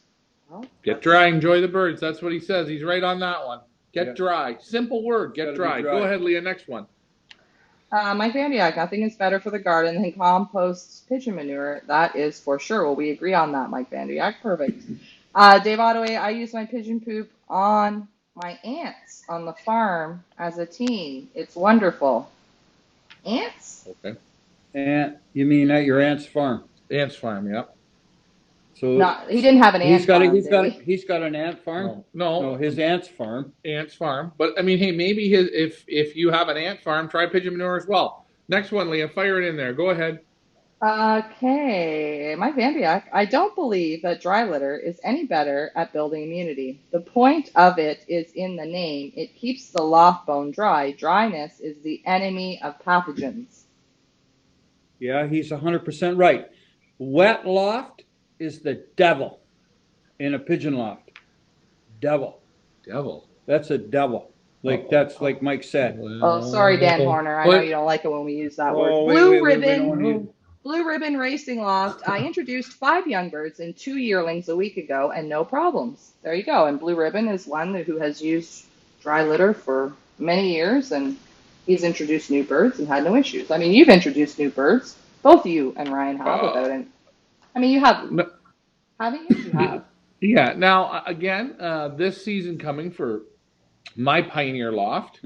Well, get dry, enjoy the birds. That's what he says. He's right on that one. Get dry. Simple word, get dry. Go ahead, Leah, next one. Mike Vandiak, nothing is better for the garden than compost pigeon manure. That is for sure. Well, we agree on that, Mike Vandiak. Perfect. Dave Ottaway, I use my pigeon poop on my ants on the farm as a teen. It's wonderful. Ants? Okay. And you mean at your aunt's farm? Ants farm, yeah. So no, he didn't have an ant farm. He's got an ant farm. No, his aunt's farm. Ant's farm. But I mean, hey, maybe if you have an ant farm, try pigeon manure as well. Next one, Leah, fire it in there. Go ahead. Okay, Mike Vandiak, I don't believe that dry litter is any better at building immunity. The point of it is in the name. It keeps the loft bone dry. Dryness is the enemy of pathogens. Yeah, he's 100% right. Wet loft is the devil in a pigeon loft. Devil. That's a devil. That's like Mike said. Oh, sorry, Dan Horner. I know you don't like it when we use that word. Blue Ribbon Racing Loft. I introduced 5 young birds and 2 yearlings a week ago, and no problems. There you go. And Blue Ribbon is one who has used dry litter for many years, and he's introduced new birds and had no issues. I mean, you've introduced new birds. Both you and Ryan have without it. I mean, you have. Haven't you? You have. Yeah. Now, again, this season coming for my Pioneer loft,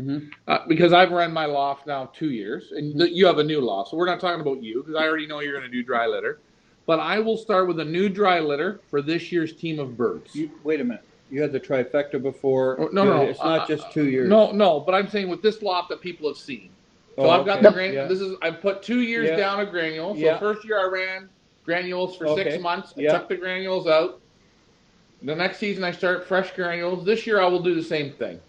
because I've run my loft now 2 years, and you have a new loft, so we're not talking about you because I already know you're going to do dry litter. But I will start with a new dry litter for this year's team of birds. Wait a minute. You had the trifecta before. No. It's not just 2 years. No. But I'm saying with this loft that people have seen. So I've got the I put 2 years down of granules. So first year I ran granules for 6 months. I took the granules out. The next season I start fresh granules. This year I will do the same thing.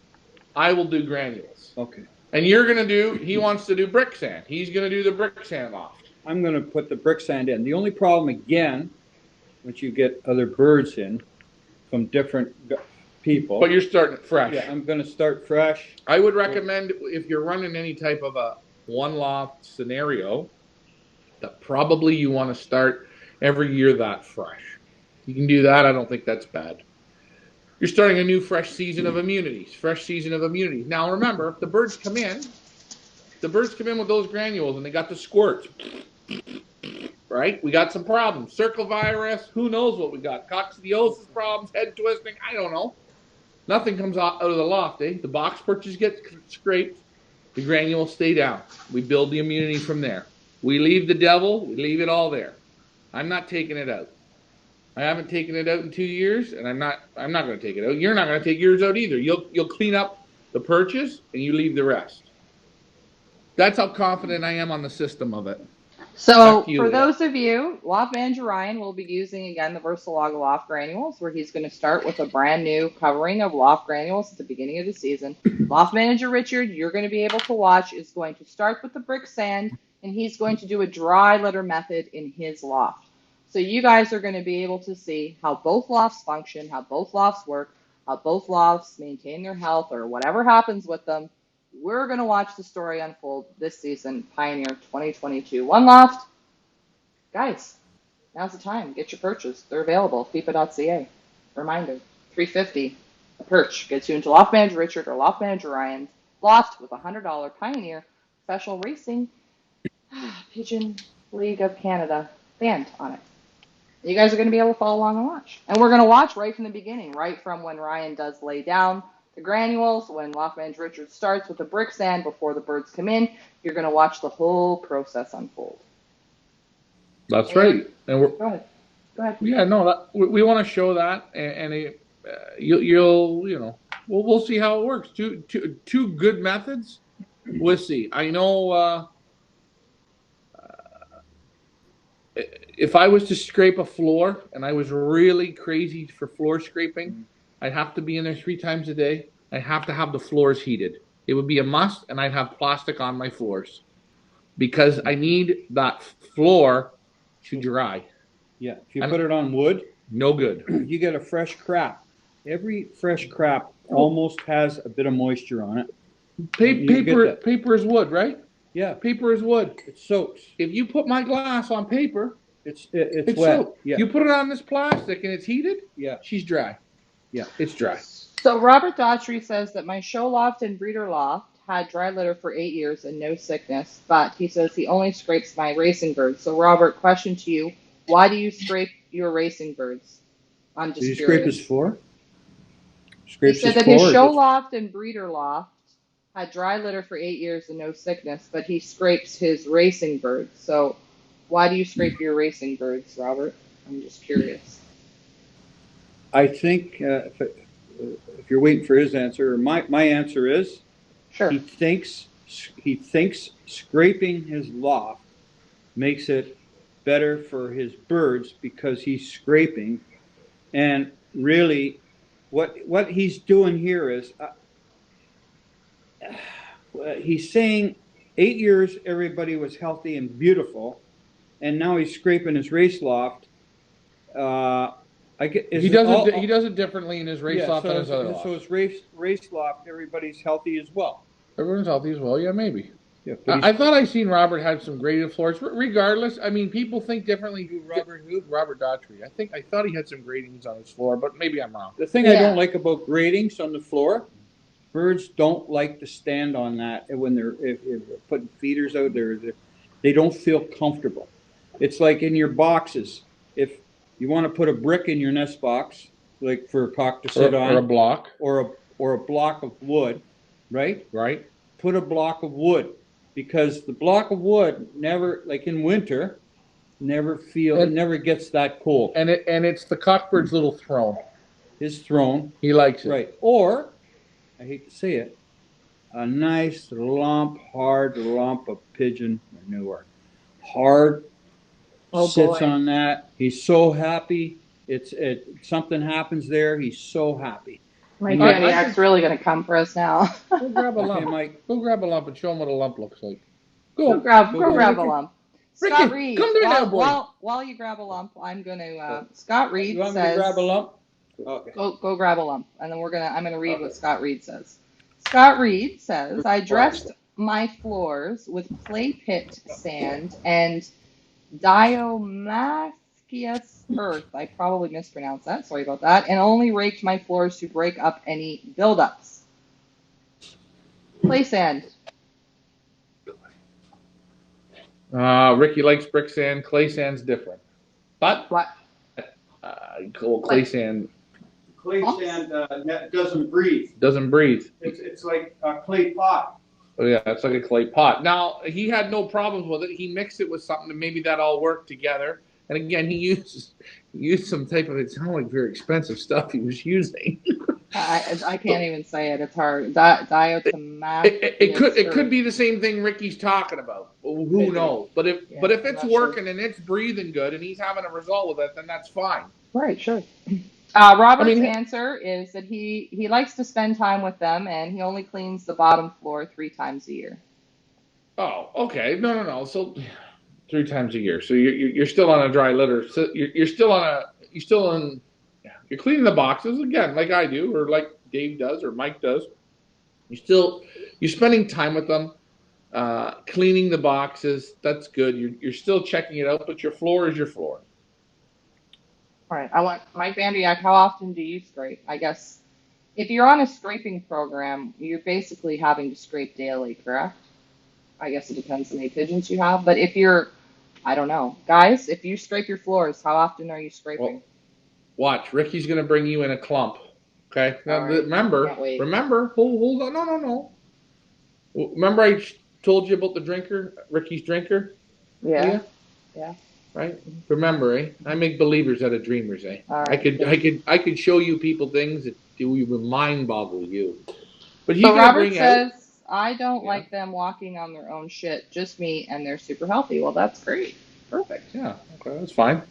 I will do granules. Okay. And you're going to do, he wants to do brick sand. He's going to do the brick sand loft. I'm going to put the brick sand in. The only problem, again, once you get other birds in from different people. But you're starting fresh. Yeah, I'm going to start fresh. I would recommend, if you're running any type of a one loft scenario, that probably you want to start every year that fresh. You can do that. I don't think that's bad. You're starting a new fresh season of immunities. Now remember, if the birds come in with those granules and they got the squirts, right? We got some problems. Circle virus, who knows what we got? Coccidiosis problems, head twisting, I don't know. Nothing comes out of the loft, eh? The box perches get scraped, the granules stay down. We build the immunity from there. We leave the devil, we leave it all there. I'm not taking it out. I haven't taken it out in 2 years, and I'm not going to take it out. You're not going to take yours out either. You'll clean up the perches, and you leave the rest. That's how confident I am on the system of it. So for those of you, Loft Manager Ryan will be using, again, the Versalaga Loft Granules, where he's going to start with a brand new covering of Loft Granules at the beginning of the season. Loft Manager Richard, you're going to be able to watch, is going to start with the brick sand, and he's going to do a dry litter method in his loft. So you guys are going to be able to see how both lofts function, how both lofts work, how both lofts maintain their health or whatever happens with them. We're going to watch the story unfold this season, Pioneer 2022. One loft. Guys, now's the time. Get your perches. They're available. FIPA.ca. Reminder, $350 a perch gets you into Loft Manager Richard or Loft Manager Ryan's loft with a $100 Pioneer Special Racing Pigeon League of Canada band on it. You guys are going to be able to follow along and watch. And we're going to watch right from the beginning, right from when Ryan does lay down the granules, when Loftman's Richard starts with the brick sand before the birds come in. You're going to watch the whole process unfold. That's right. And we're, go ahead. Yeah, no, we want to show that, and we'll see how it works. Two good methods. We'll see. I know. If I was to scrape a floor and I was really crazy for floor scraping, I'd have to be in there 3 times a day. I'd have to have the floors heated. It would be a must, and I'd have plastic on my floors because I need that floor to dry. Yeah, if you put it on wood, no good. You get a fresh crap. Every fresh crap almost has a bit of moisture on it. Paper is wood, right? Yeah, paper is wood. It soaks. If you put my glass on paper, it's wet. Yeah. You put it on this plastic and it's heated. Yeah, she's dry. Yeah, it's dry. So Robert Daughtry says that my show loft and breeder loft had dry litter for 8 years and no sickness, but he says he only scrapes my racing birds. So Robert, question to you: why do you scrape your racing birds? I'm just curious. Did he scrape his floor? He said that his show loft and breeder loft had dry litter for 8 years and no sickness, but he scrapes his racing birds. So why do you scrape your racing birds, Robert? I'm just curious. I think if you're waiting for his answer, my answer is sure. He thinks scraping his loft makes it better for his birds because he's scraping, and really what he's doing here is he's saying 8 years everybody was healthy and beautiful, and now he's scraping his race loft. He does it differently in his race loft than his other loft. So his race loft, everybody's healthy as well. Everyone's healthy as well. Yeah, maybe. Yeah, I thought I seen Robert had some graded floors. Regardless, I mean, people think differently. Robert Daughtry. I thought he had some gradings on his floor, but maybe I'm wrong. The thing I don't like about gradings on the floor, birds don't like to stand on that when they're if putting feeders out there. They don't feel comfortable. It's like in your boxes. If you want to put a brick in your nest box, like for a cock to sit on, or a block, or a block of wood, right? Right. Put a block of wood, because the block of wood never, like in winter, never gets that cold. And it's the cockbird's little throne. His throne. He likes it. Right. Or, I hate to say it, a nice hard lump of pigeon manure. Hard. Sits on that. He's so happy. Something happens there. He's so happy. My Maniac's really going to come for us now. Go grab a lump. Mike. Go grab a lump and show him what a lump looks like. Go grab a lump. Ricky, Scott Reed, come there now, boy. While you grab a lump, I'm going to. Scott Reed you want says. Me to grab a lump? Okay. Go grab a lump, and then I'm gonna read what Scott Reed says. Scott Reed says, I dressed my floors with clay pit sand and diatomaceous earth. I probably mispronounced that. Sorry about that. And only raked my floors to break up any buildups. Clay sand. Ricky likes brick sand. Clay sand's different. But what? Clay sand. Clay sand doesn't breathe. Doesn't breathe. It's like a clay pot. Oh yeah, it's like a clay pot. Now he had no problems with it. He mixed it with something, and maybe that all worked together. And again, he used some type of, it sounded like very expensive stuff he was using. I can't even say it. It's hard. Diatomaceous. It could be the same thing Ricky's talking about. Who knows? But if it's working and it's breathing good and he's having a result with it, then that's fine. Right. Sure. Robert's answer is that he likes to spend time with them, and he only cleans the bottom floor 3 times a year. Oh, okay. No. So 3 times a year. So you're still on a dry litter. So you're cleaning the boxes again, like I do, or like Dave does, or Mike does. You're spending time with them, cleaning the boxes. That's good. You're still checking it out, but your floor is your floor. All right. I want Mike Vandiak. How often do you scrape? I guess if you're on a scraping program, you're basically having to scrape daily, correct? I guess it depends on how many pigeons you have. But if you're I don't know. Guys, if you scrape your floors, how often are you scraping? Well, watch, Ricky's gonna bring you in a clump. Okay. Now All right. remember, Can't wait. hold on, no. Remember I told you about the drinker, Ricky's drinker? Yeah. Yeah. Right? Remember, eh? I make believers out of dreamers, eh? All right. I could show you people things that would mind boggle you. But he's So gonna Robert bring out. says, I don't like them walking on their own shit, just me, and they're super healthy. Well, that's great. Perfect. Yeah, okay, that's fine.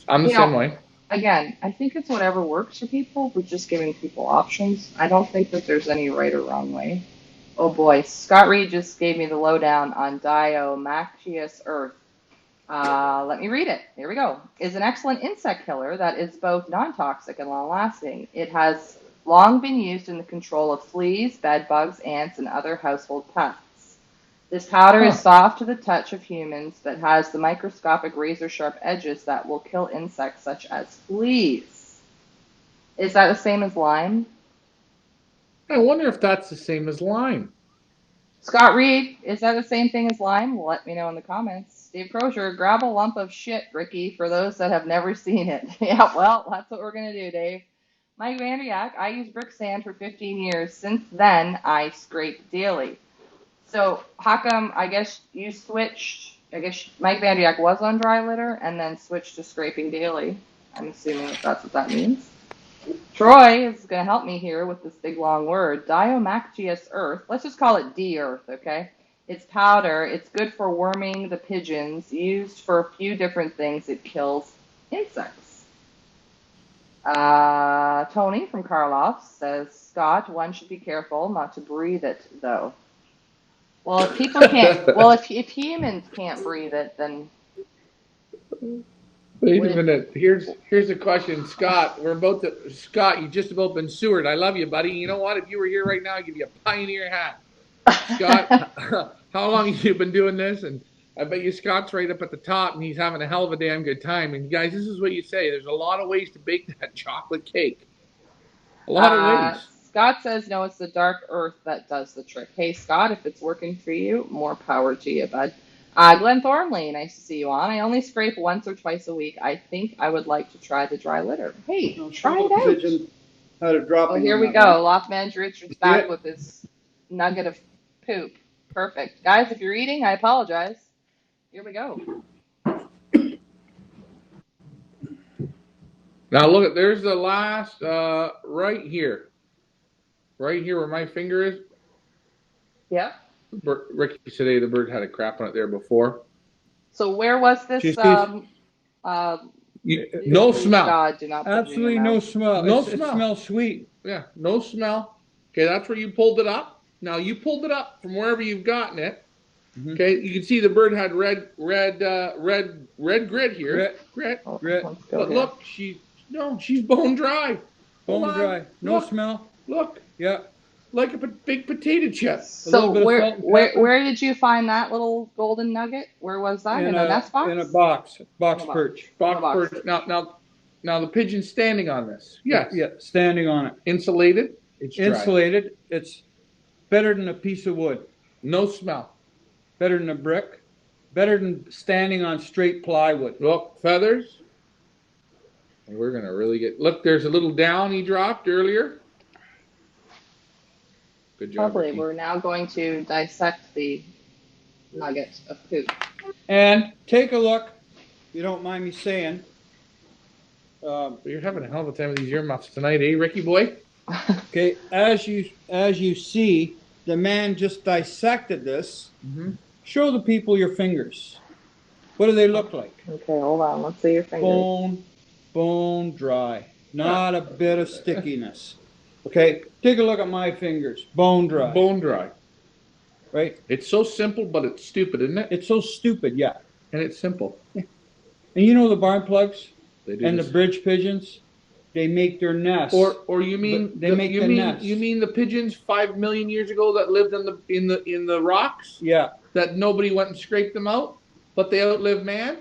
I'm the same way. Again, I think it's whatever works for people. We're just giving people options. I don't think that there's any right or wrong way. Oh boy, Scott Reed just gave me the lowdown on Diomachus earth. Let me read it. Here we go. Is an excellent insect killer that is both non-toxic and long-lasting. It has long been used in the control of fleas, bedbugs, ants, and other household pests. This powder is soft to the touch of humans, but has the microscopic razor-sharp edges that will kill insects such as fleas. Is that the same as lime? I wonder if that's the same as lime. Scott Reed, is that the same thing as lime? Let me know in the comments. Dave Crozier, grab a lump of shit, Ricky, for those that have never seen it. Yeah, well, that's what we're going to do, Dave. Mike Vanderyak, I use brick sand for 15 years. Since then, I scrape daily. So how come, I guess you switched, I guess Mike Vanderyak was on dry litter and then switched to scraping daily. I'm assuming that that's what that means. Troy is going to help me here with this big long word. Diomachus earth. Let's just call it D-earth, okay? It's powder. It's good for worming the pigeons. Used for a few different things. It kills insects. Tony from Karloff says, Scott, one should be careful not to breathe it, though. Well, if people can't, well, if humans can't breathe it, then. Wait a minute. Here's a question, Scott. Scott, you just about been sewered. I love you, buddy. You know what? If you were here right now, I'd give you a pioneer hat. Scott, how long have you been doing this? And I bet you Scott's right up at the top, and he's having a hell of a damn good time. And guys, this is what you say. There's a lot of ways to bake that chocolate cake. A lot of ways. Scott says, no, it's the dark earth that does the trick. Hey, Scott, if it's working for you, more power to you, bud. Glenn Thornley, nice to see you on. I only scrape once or twice a week. I think I would like to try the dry litter. Hey, try it out. Pigeon, how to drop here we go. Loft Manager Richard's back with his nugget of poop. Perfect. Guys, if you're eating, I apologize. Here we go. Now look, there's the last, right here. Right here where my finger is. Yeah. Ricky said, hey, the bird had a crap on it there before. So where was this? No smell. God, do not absolutely no smell. No smell. It smells sweet. Yeah, no smell. Okay, that's where you pulled it up. Now you pulled it up from wherever you've gotten it. Mm-hmm. Okay, you can see the bird had red grit here. Grit. But look, she's bone dry. Bone dry. No smell. Look. Yeah. Like a big potato chip. So where did you find that little golden nugget? Where was that? In a nest box? In a box. Box perch. Box perch. Now the pigeon's standing on this. Yes. Yeah, standing on it. Insulated. It's dry. Insulated. It's better than a piece of wood. No smell. Better than a brick. Better than standing on straight plywood. Look, feathers. And we're gonna really get. Look, there's a little down he dropped earlier. Good job. Lovely. We're now going to dissect the nugget of poop. And take a look, if you don't mind me saying. You're having a hell of a time with these earmuffs tonight, eh, Ricky boy? Okay, as you see, the man just dissected this. Mm-hmm. Show the people your fingers. What do they look like? Okay, hold on. Let's see your fingers. Bone dry. Not a bit of stickiness. Okay, take a look at my fingers. Bone dry. Bone dry. Right? It's so simple, but it's stupid, isn't it? It's so stupid, yeah. And it's simple. And you know the barn plugs and the bridge pigeons, they make their nests. Or you mean nests. You mean the pigeons 5 million years ago that lived in the rocks? Yeah. That nobody went and scraped them out, but they outlived man.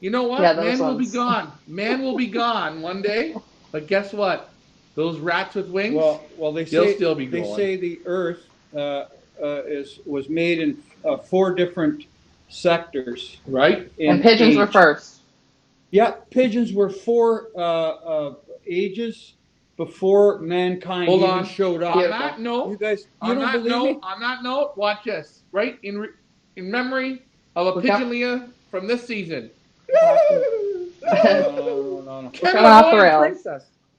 You know what? Yeah, man will be gone. Man will be gone one day. But guess what? Those rats with wings. Well, they'll still be going. They say the Earth was made in 4 different sectors. Right. And pigeons were first. Yeah, pigeons were 4 ages before mankind Hold even on. showed up. On that note, You guys, you don't believe me? On that note, watch this. Right in memory of a pigeonlia from this season. No. We're coming off the rails.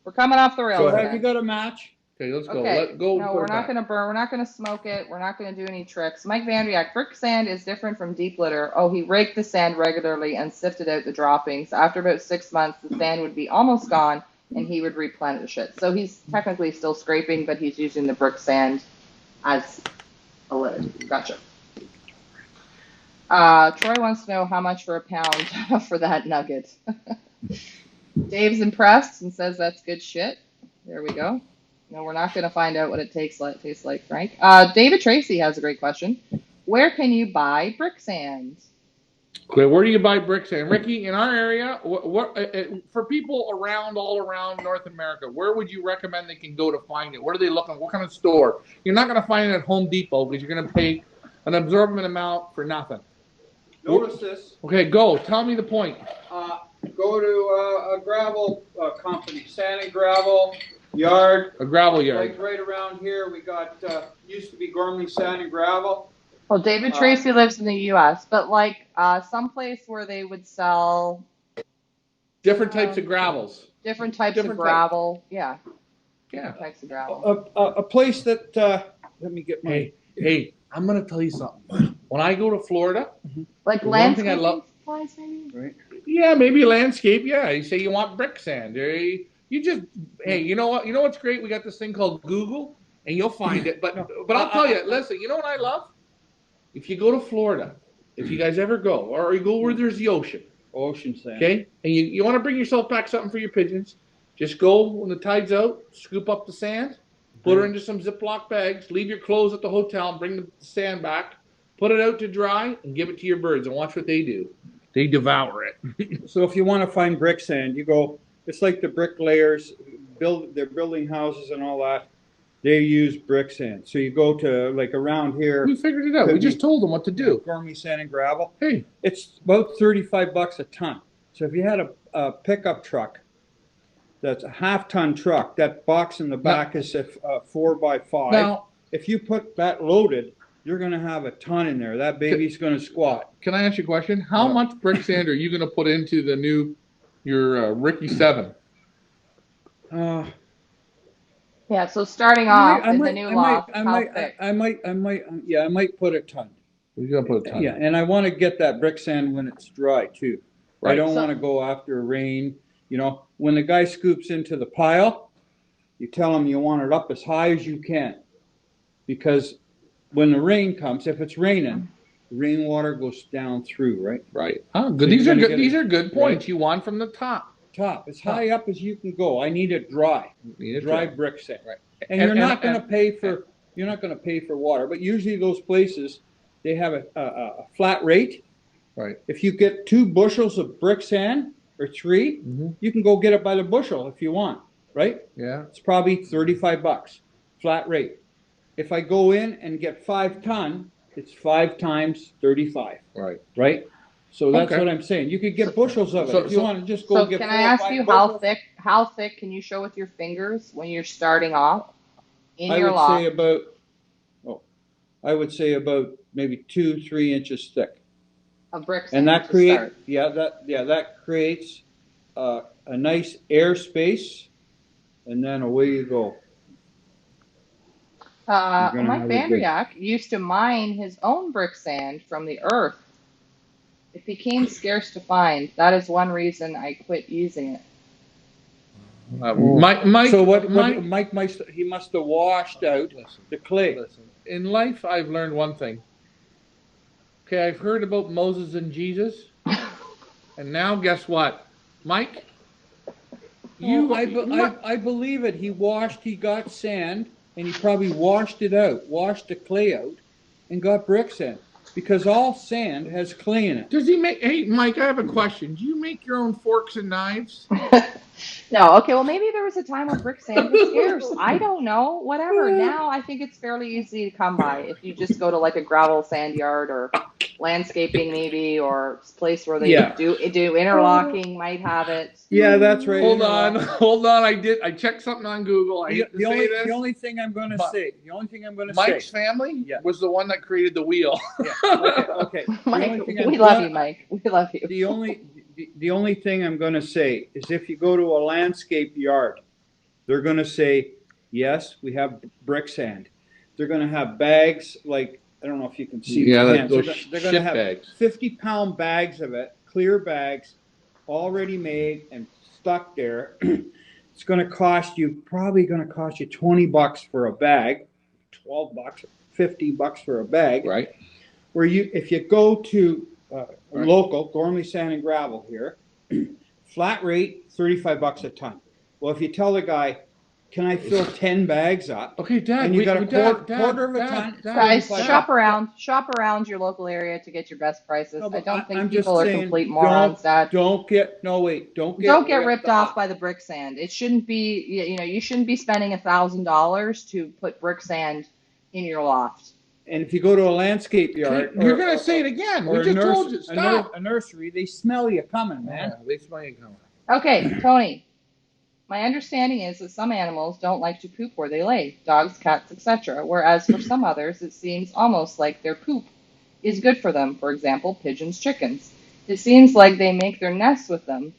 We're coming off the rails. So have you got a match? Okay, let's go. Okay. Go. No, we're not going to burn. We're not going to smoke it. We're not going to do any tricks. Mike Vanderyak, brick sand is different from deep litter. Oh, he raked the sand regularly and sifted out the droppings. After about 6 months, the sand would be almost gone, and he would replenish it. So he's technically still scraping, but he's using the brick sand as a litter. Gotcha. Troy wants to know how much for a pound for that nugget. Dave's impressed and says that's good shit. There we go. No, we're not going to find out what it tastes like, Frank. David Tracy has a great question. Where can you buy brick sand? Okay, where do you buy brick sand? Ricky, in our area, for people all around North America, where would you recommend they can go to find it? Where are they looking? What kind of store? You're not going to find it at Home Depot because you're going to pay an absorbent amount for nothing. Notice this. Okay, go. Tell me the point. Go to a gravel company, sand and gravel yard. A gravel yard. Like right around here, we got, used to be Gormley Sand and Gravel. Well, David Tracy lives in the U.S., but like someplace where they would sell different types of gravels. Different types of gravel. Yeah. Yeah. Types of gravel. A place that, let me get my... Hey, I'm going to tell you something. When I go to Florida, like landscaping supplies, maybe? Right. Yeah, maybe landscape. Yeah, you say you want brick sand. You just, hey, you know what? You know what's great? We got this thing called Google, and you'll find it. But I'll tell you, listen, you know what I love? If you go to Florida, if you guys ever go, or you go where there's the ocean. Ocean sand. Okay? And you want to bring yourself back something for your pigeons, just go when the tide's out, scoop up the sand, put her into some Ziploc bags, leave your clothes at the hotel, and bring the sand back, put it out to dry, and give it to your birds, and watch what they do. They devour it. So if you want to find brick sand, you go, it's like the bricklayers, they're building houses and all that. They use brick sand. So you go to, like, around here. We figured it out. We just told them what to do. Gormley Sand and Gravel. Hey. It's about $35 a ton. So if you had a pickup truck, that's a half-ton truck, that box in the back is a 4x5. Now, if you put that loaded, you're going to have a ton in there. That baby's going to squat. Can I ask you a question? How much brick sand are you going to put into your Ricky 7? Yeah, so starting off in the new Loft, how thick? I might put a ton. You're going to put a ton. Yeah, and I want to get that brick sand when it's dry too. Right. I don't want to go after rain. You know, when the guy scoops into the pile, you tell him you want it up as high as you can. Because when the rain comes, if it's raining, the rainwater goes down through, right? Right. Oh, good. So these are good points. Right? You want from the top. As high up as you can go. I need it dry. Dry brick sand. Right. And you're not going to pay for water. But usually those places, they have a flat rate. Right. If you get 2 bushels of brick sand or 3, you can go get it by the bushel if you want. Right? Yeah. It's probably $35 flat rate. If I go in and get 5 ton, it's 5 times 35. Right. Right? So that's what I'm saying. You could get bushels of it if you want to just go get 4 or 5 can I ask you how thick can you show with your fingers when you're starting off in your loft? I would say about maybe 2-3 inches thick. Of brick sand. And that creates that creates a nice air space, and then away you go. Mike Vanderyak used to mine his own brick sand from the earth. It became scarce to find. That is one reason I quit using it. Mike He must have washed out the clay. Listen, in life, I've learned one thing. Okay, I've heard about Moses and Jesus, and now guess what, Mike? I believe it. He got sand, and he probably washed the clay out, and got brick sand. Because all sand has clay in it. Does he make? Hey, Mike, I have a question. Do you make your own forks and knives? No. Okay. Well, maybe there was a time when brick sand was scarce. I don't know. Whatever. Now I think it's fairly easy to come by if you just go to like a gravel sand yard or landscaping maybe, or place where they do interlocking might have it. Yeah, that's right. Hold on. I checked something on Google. The only thing I'm going to say. Mike's family was the one that created the wheel. Okay. Mike, we love you, Mike. We love you. The only thing I'm going to say is if you go to a landscape yard, they're going to say, yes, we have brick sand. They're going to have bags like, I don't know if you can see. Yeah, they're going to have bags. 50-pound bags of it, clear bags, already made and stuck there. It's going to cost you $20 for a bag, $12, $50 for a bag. Right. Where if you go to local Gormley Sand and Gravel here, flat rate $35 a ton. Well, if you tell the guy, can I fill 10 bags up? Okay, Dad. And you got a quarter of a ton. Guys, shop around your local area to get your best prices. I don't think people are complete morons, Dad. Don't get ripped off by the brick sand. It shouldn't be, you shouldn't be spending $1,000 to put brick sand in your loft. And if you go to a landscape yard, you're going to say it again. We just told you. Stop. A nursery, they smell you coming, man. Yeah, they smell you coming. Okay, Tony. My understanding is that some animals don't like to poop where they lay, dogs, cats, etc., whereas for some others it seems almost like their poop is good for them, for example, pigeons, chickens. It seems like they make their nests with them.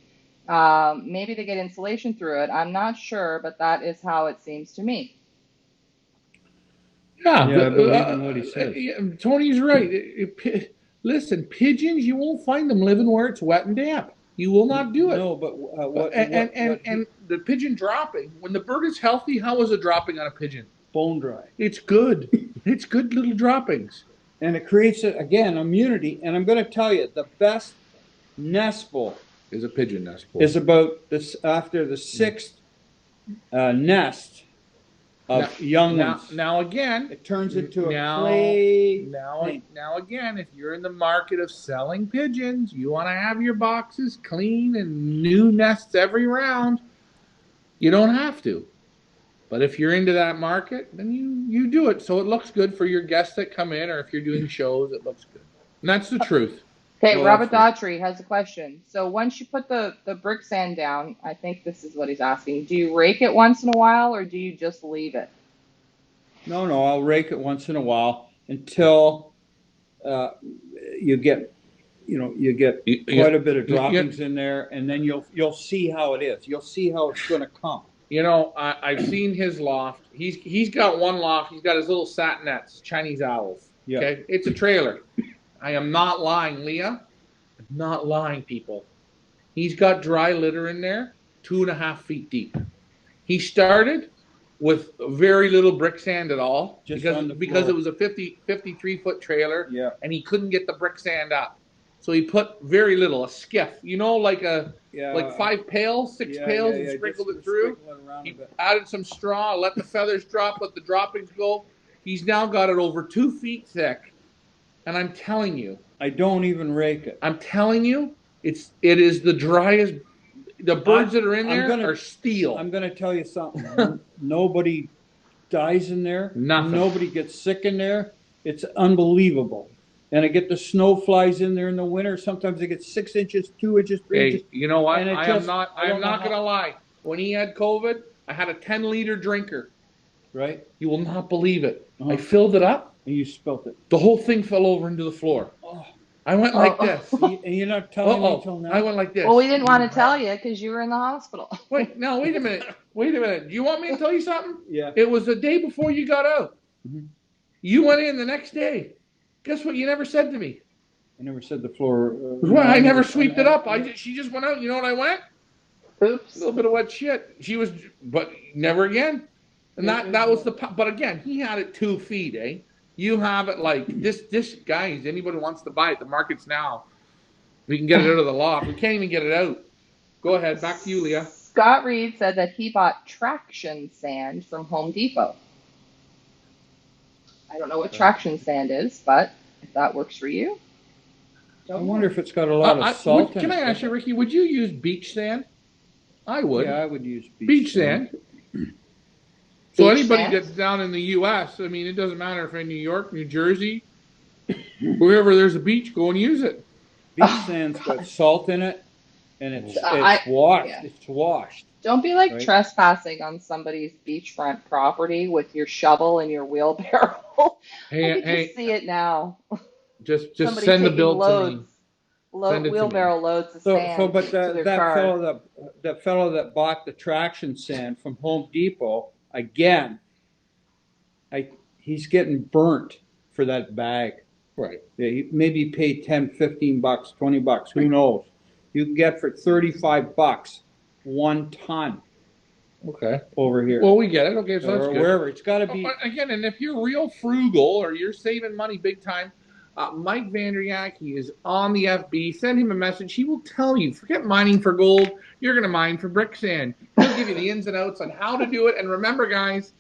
Maybe they get insulation through it. I'm not sure, but that is how it seems to me. Yeah, I believe in what he says. Tony's right. Listen, pigeons, you won't find them living where it's wet and damp. You will not do it. No, but and the pigeon dropping, when the bird is healthy, how is it dropping on a pigeon? Bone dry. It's good. It's good little droppings. And it creates, again, immunity. And I'm going to tell you, the best nest bowl is a pigeon nest bowl. Is about this after the 6th nest of young ones. Now again, it turns into a clay. Now again, if you're in the market of selling pigeons, you want to have your boxes clean and new nests every round. You don't have to. But if you're into that market, then you do it. So it looks good for your guests that come in, or if you're doing shows, it looks good. And that's the truth. Okay, Robert Daughtry has a question. So once you put the brick sand down, I think this is what he's asking. Do you rake it once in a while, or do you just leave it? No, I'll rake it once in a while until you get quite a bit of droppings in there, and then you'll see how it is. You'll see how it's going to come. I've seen his loft. He's got one loft. He's got his little satinets, Chinese owls. Yeah. Okay, it's a trailer. I am not lying, Leah. I'm not lying, people. He's got dry litter in there, 2.5 feet deep. He started with very little brick sand at all because it was a 53-foot trailer, and he couldn't get the brick sand up. So he put very little, a skiff, like 5 pails, 6 pails, and sprinkled it through. He added some straw, let the feathers drop, let the droppings go. He's now got it over 2 feet thick. And I'm telling you, I don't even rake it. I'm telling you, it is the driest. The birds that are in there are steel. I'm going to tell you something. Nobody dies in there. Nothing. Nobody gets sick in there. It's unbelievable. And I get the snow flies in there in the winter. Sometimes I get 6 inches, 2 inches, 3 inches. You know what? I am not going to lie. When he had COVID, I had a 10-liter drinker. Right? You will not believe it. I filled it up. And you spilt it. The whole thing fell over into the floor. Oh. I went like this. And you're not telling me until now? I went like this. Well, we didn't want to tell you because you were in the hospital. Wait a minute. Do you want me to tell you something? Yeah. It was the day before you got out. Mm-hmm. You went in the next day. Guess what you never said to me? I never said the floor. I never sweeped it up. She just went out. You know what I went? Oops. A little bit of wet shit. But never again. And that was but again, he had it 2 feet, eh? You have it like this, guys, anybody wants to buy it, the market's now. We can get it out of the loft. We can't even get it out. Go ahead, back to you, Leah. Scott Reed said that he bought traction sand from Home Depot. I don't know what traction sand is, but if that works for you. I wonder if it's got a lot of salt in it. Can I ask you, Ricky, would you use beach sand? I would. Yeah, I would use beach sand. So anybody that's down in the U.S., I mean, it doesn't matter if in New York, New Jersey, Wherever there's a beach, go and use it. Beach sand's got salt in it, and it's washed. Yeah. It's washed. Don't be like Right. trespassing on somebody's beachfront property with your shovel and your wheelbarrow. I can just see it now. Just Somebody send the taking bill loads, to me. wheelbarrow loads of sand But to their that car. fellow that bought the traction sand from Home Depot again, he's getting burnt for that bag. Right. Yeah, he maybe paid $10, $15, $20, who knows? You can get for $35 1 ton. Okay. Over here. Well, we get it. Okay, so that's good. Wherever. It's got to be. Again, and if you're real frugal or you're saving money big time, Mike Vanderyak, he is on the FB. Send him a message. He will tell you, forget mining for gold. You're going to mine for brick sand. He'll give you the ins and outs on how to do it. And remember, guys,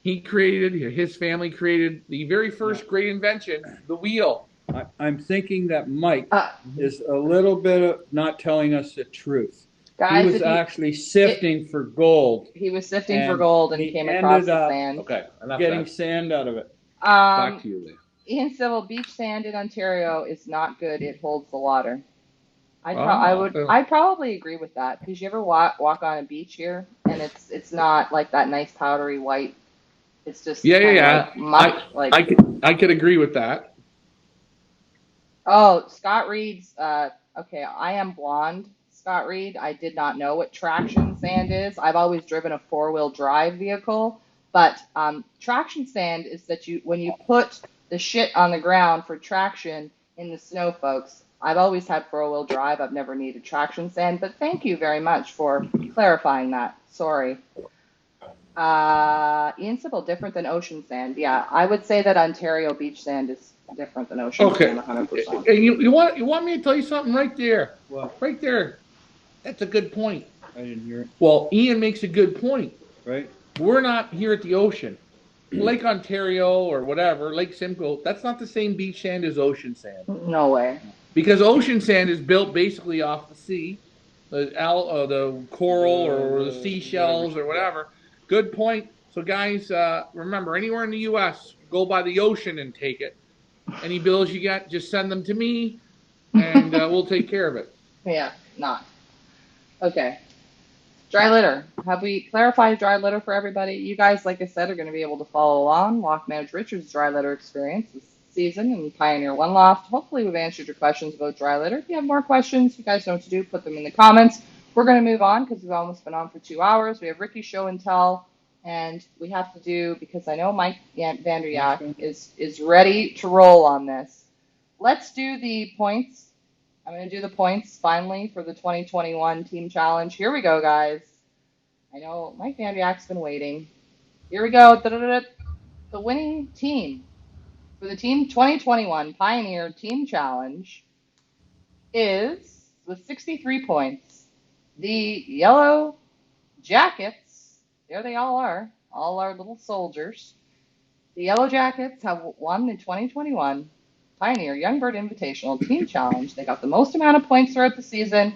his family created the very first great invention, the wheel. I'm thinking that Mike is a little bit of not telling us the truth. Guys, he was actually sifting for gold. He was sifting for gold and came across the sand. Okay, getting sand out of it. Back to you, Lee. Ian Civil, beach sand in Ontario is not good. It holds the water. I'd probably agree with that, because you ever walk on a beach here and it's not like that nice powdery white. It's just like muck. I could agree with that. Oh, Scott Reed's. Okay, I am blonde. Scott Reed, I did not know what traction sand is. I've always driven a 4-wheel drive vehicle, but traction sand is that when you put the shit on the ground for traction in the snow, folks. I've always had 4-wheel drive. I've never needed traction sand, but thank you very much for clarifying that. Sorry. Ian Sybil, different than ocean sand. Yeah, I would say that Ontario beach sand is different than ocean sand, 100%. And you want me to tell you something right there? Well, right there. That's a good point. I didn't hear it. Well, Ian makes a good point. Right. We're not here at the ocean. Lake Ontario or whatever, Lake Simcoe, that's not the same beach sand as ocean sand. No way. Because ocean sand is built basically off the sea, the coral or the seashells or whatever. Good point. So guys, remember, anywhere in the U.S., go by the ocean and take it. Any bills you got, just send them to me, and we'll take care of it. Yeah, not. Okay. Dry litter. Have we clarified dry litter for everybody? You guys, like I said, are going to be able to follow along. Walk Manage Richard's dry litter experience this season in Pioneer One Loft. Hopefully we've answered your questions about dry litter. If you have more questions, you guys know what to do. Put them in the comments. We're going to move on because we've almost been on for 2 hours. We have Ricky's show and tell, and we have to do, because I know Mike Vanderyak is ready to roll on this. Let's do the points. I'm going to do the points finally for the 2021 Team Challenge. Here we go, guys. I know Mike Vanderyak's been waiting. Here we go. The winning team for the Team 2021 Pioneer Team Challenge is, with 63 points, the Yellow Jackets. There they all are our little soldiers. The Yellow Jackets have won the 2021 Pioneer Youngbird Invitational Team Challenge. They got the most amount of points throughout the season.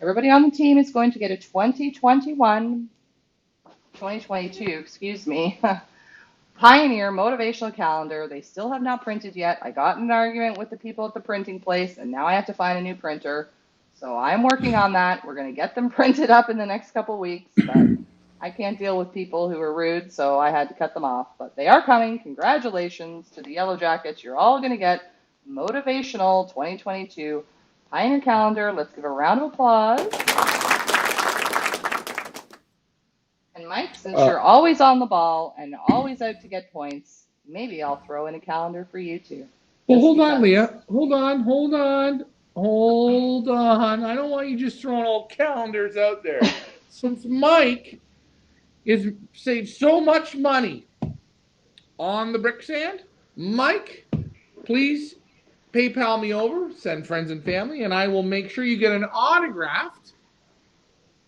Everybody on the team is going to get a 2022, Pioneer motivational calendar. They still have not printed yet. I got in an argument with the people at the printing place, and now I have to find a new printer. So I'm working on that. We're going to get them printed up in the next couple weeks, but I can't deal with people who are rude, so I had to cut them off. But they are coming. Congratulations to the Yellow Jackets. You're all going to get motivational 2022 Pioneer calendar. Let's give a round of applause. And Mike, since you're always on the ball and always out to get points, maybe I'll throw in a calendar for you too. Well, hold on, Leah. Hold on. I don't want you just throwing all calendars out there. Since Mike is saved so much money on the brick sand, Mike, please PayPal me over, send friends and family, and I will make sure you get an autographed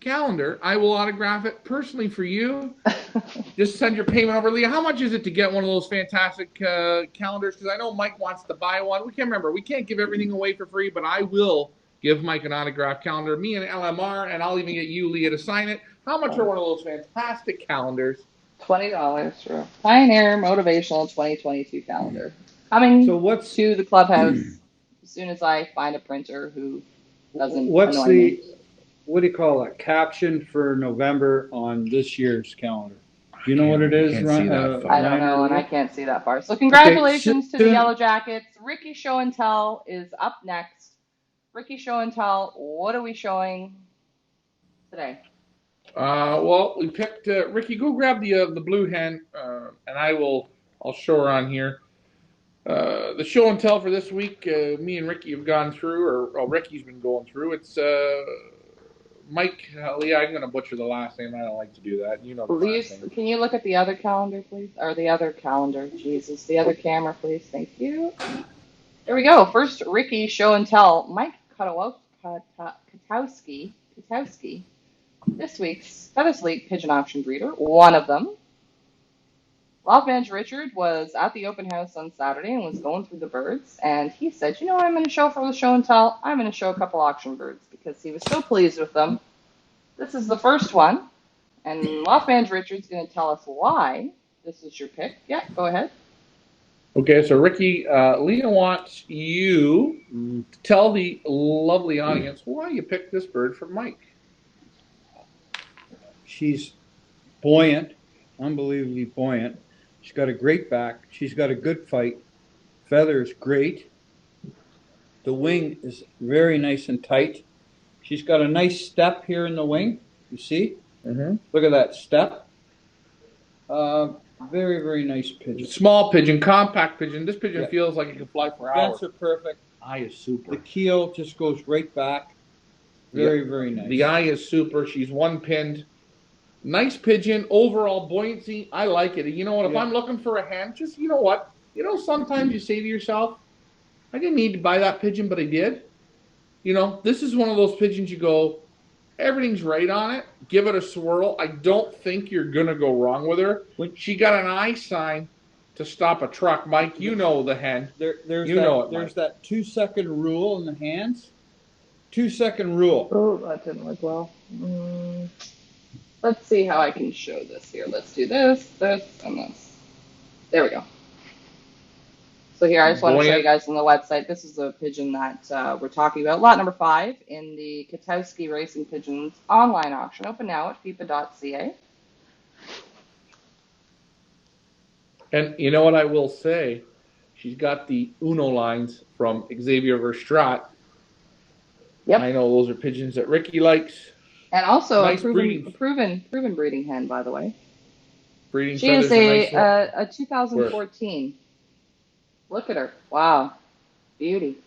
calendar. I will autograph it personally for you. Just send your payment over. Leah, how much is it to get one of those fantastic calendars? Because I know Mike wants to buy one. We can't remember. We can't give everything away for free, but I will give Mike an autographed calendar, me and LMR, and I'll even get you, Leah, to sign it. How much are one of those fantastic calendars? $20 for Pioneer Motivational 2022 calendar. Coming So what's to the clubhouse as soon as I find a printer who doesn't annoy me. what do you call that caption for November on this year's calendar? Do you know what it is, I don't know, and I can't see that far. So congratulations to the Yellow Jackets. Ricky Show and Tell is up next. Ricky Show and Tell, what are we showing today? Well, we picked Ricky. Go grab the blue hen, and I'll show her on here. The show and tell for this week, me and Ricky have gone through, or Ricky's been going through. It's Mike. Leah, I'm going to butcher the last name. I don't like to do that. You know the last name. Can you look at the other calendar, please? Or the other calendar, Jesus. The other camera, please. Thank you. There we go. First, Ricky Show and Tell. Mike Katowski. This week's Feather Sleep Pigeon Auction breeder. One of them. Loft Richard was at the open house on Saturday and was going through the birds. And he said, you know what I'm going to show for the show and tell? I'm going to show a couple auction birds because he was so pleased with them. This is the first one. And Loft Richard's going to tell us why this is your pick. Yeah, go ahead. Okay, so Ricky, Leah wants you to tell the lovely audience why you picked this bird for Mike. She's buoyant, unbelievably buoyant. She's got a great back. She's got a good fight. Feather is great. The wing is very nice and tight. She's got a nice step here in the wing. You see? Mm-hmm. Look at that step. Very, very nice pigeon. Small pigeon, compact pigeon. This pigeon feels like it can fly for hours. Vents are perfect. Eye is super. The keel just goes right back. Very, very nice. The eye is super. She's one pinned. Nice pigeon, overall buoyancy. I like it. You know what? If I'm looking for a hen, just, you know what? You know, sometimes you say to yourself, I didn't need to buy that pigeon, but I did. You know, this is one of those pigeons you go, everything's right on it. Give it a swirl. I don't think you're going to go wrong with her. She got an eye sign to stop a truck. Mike, you know the hen. There's that 2-second rule in the hands. 2-second rule. Oh, that didn't work well. Let's see how I can show this here. Let's do this, and this. There we go. So here, I just want to show you guys on the website. This is a pigeon that we're talking about. Lot number 5 in the Katowski Racing Pigeons online auction. Open now at fipa.ca. And you know what I will say? She's got the Uno lines from Xavier Verstraete. Yep. I know those are pigeons that Ricky likes. And also nice a proven breeding hen, by the way. Breeding. She is a 2014. Look at her. Wow. Beauty.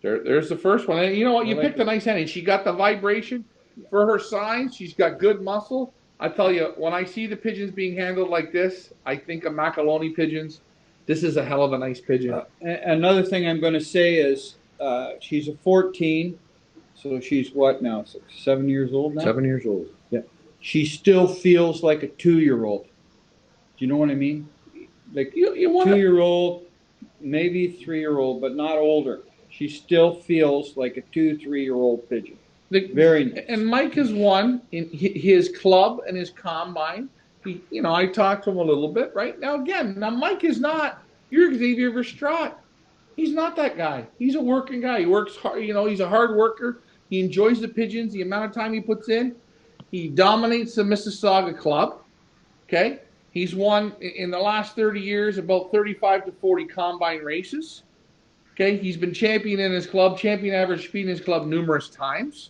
There's the first one. And you know what? You picked a nice hen. And she got the vibration for her size. She's got good muscle. I tell you, when I see the pigeons being handled like this, I think of Macaroni pigeons. This is a hell of a nice pigeon. Another thing I'm going to say is she's a 14. So she's what now? 7 years old now? 7 years old. Yeah. She still feels like a 2-year-old. Do you know what I mean? Like you want 2-year-old, maybe 3-year-old, but not older. She still feels like a 2-3-year-old pigeon. Very nice. And Mike has won in his club and his combine. I talked to him a little bit right now. Again, Mike is not your Xavier Verstraete. He's not that guy. He's a working guy. He works hard. He's a hard worker. He enjoys the pigeons, the amount of time he puts in. He dominates the Mississauga club. Okay? He's won, in the last 30 years, about 35 to 40 combine races. Okay? He's been champion in his club, champion average speed in his club numerous times.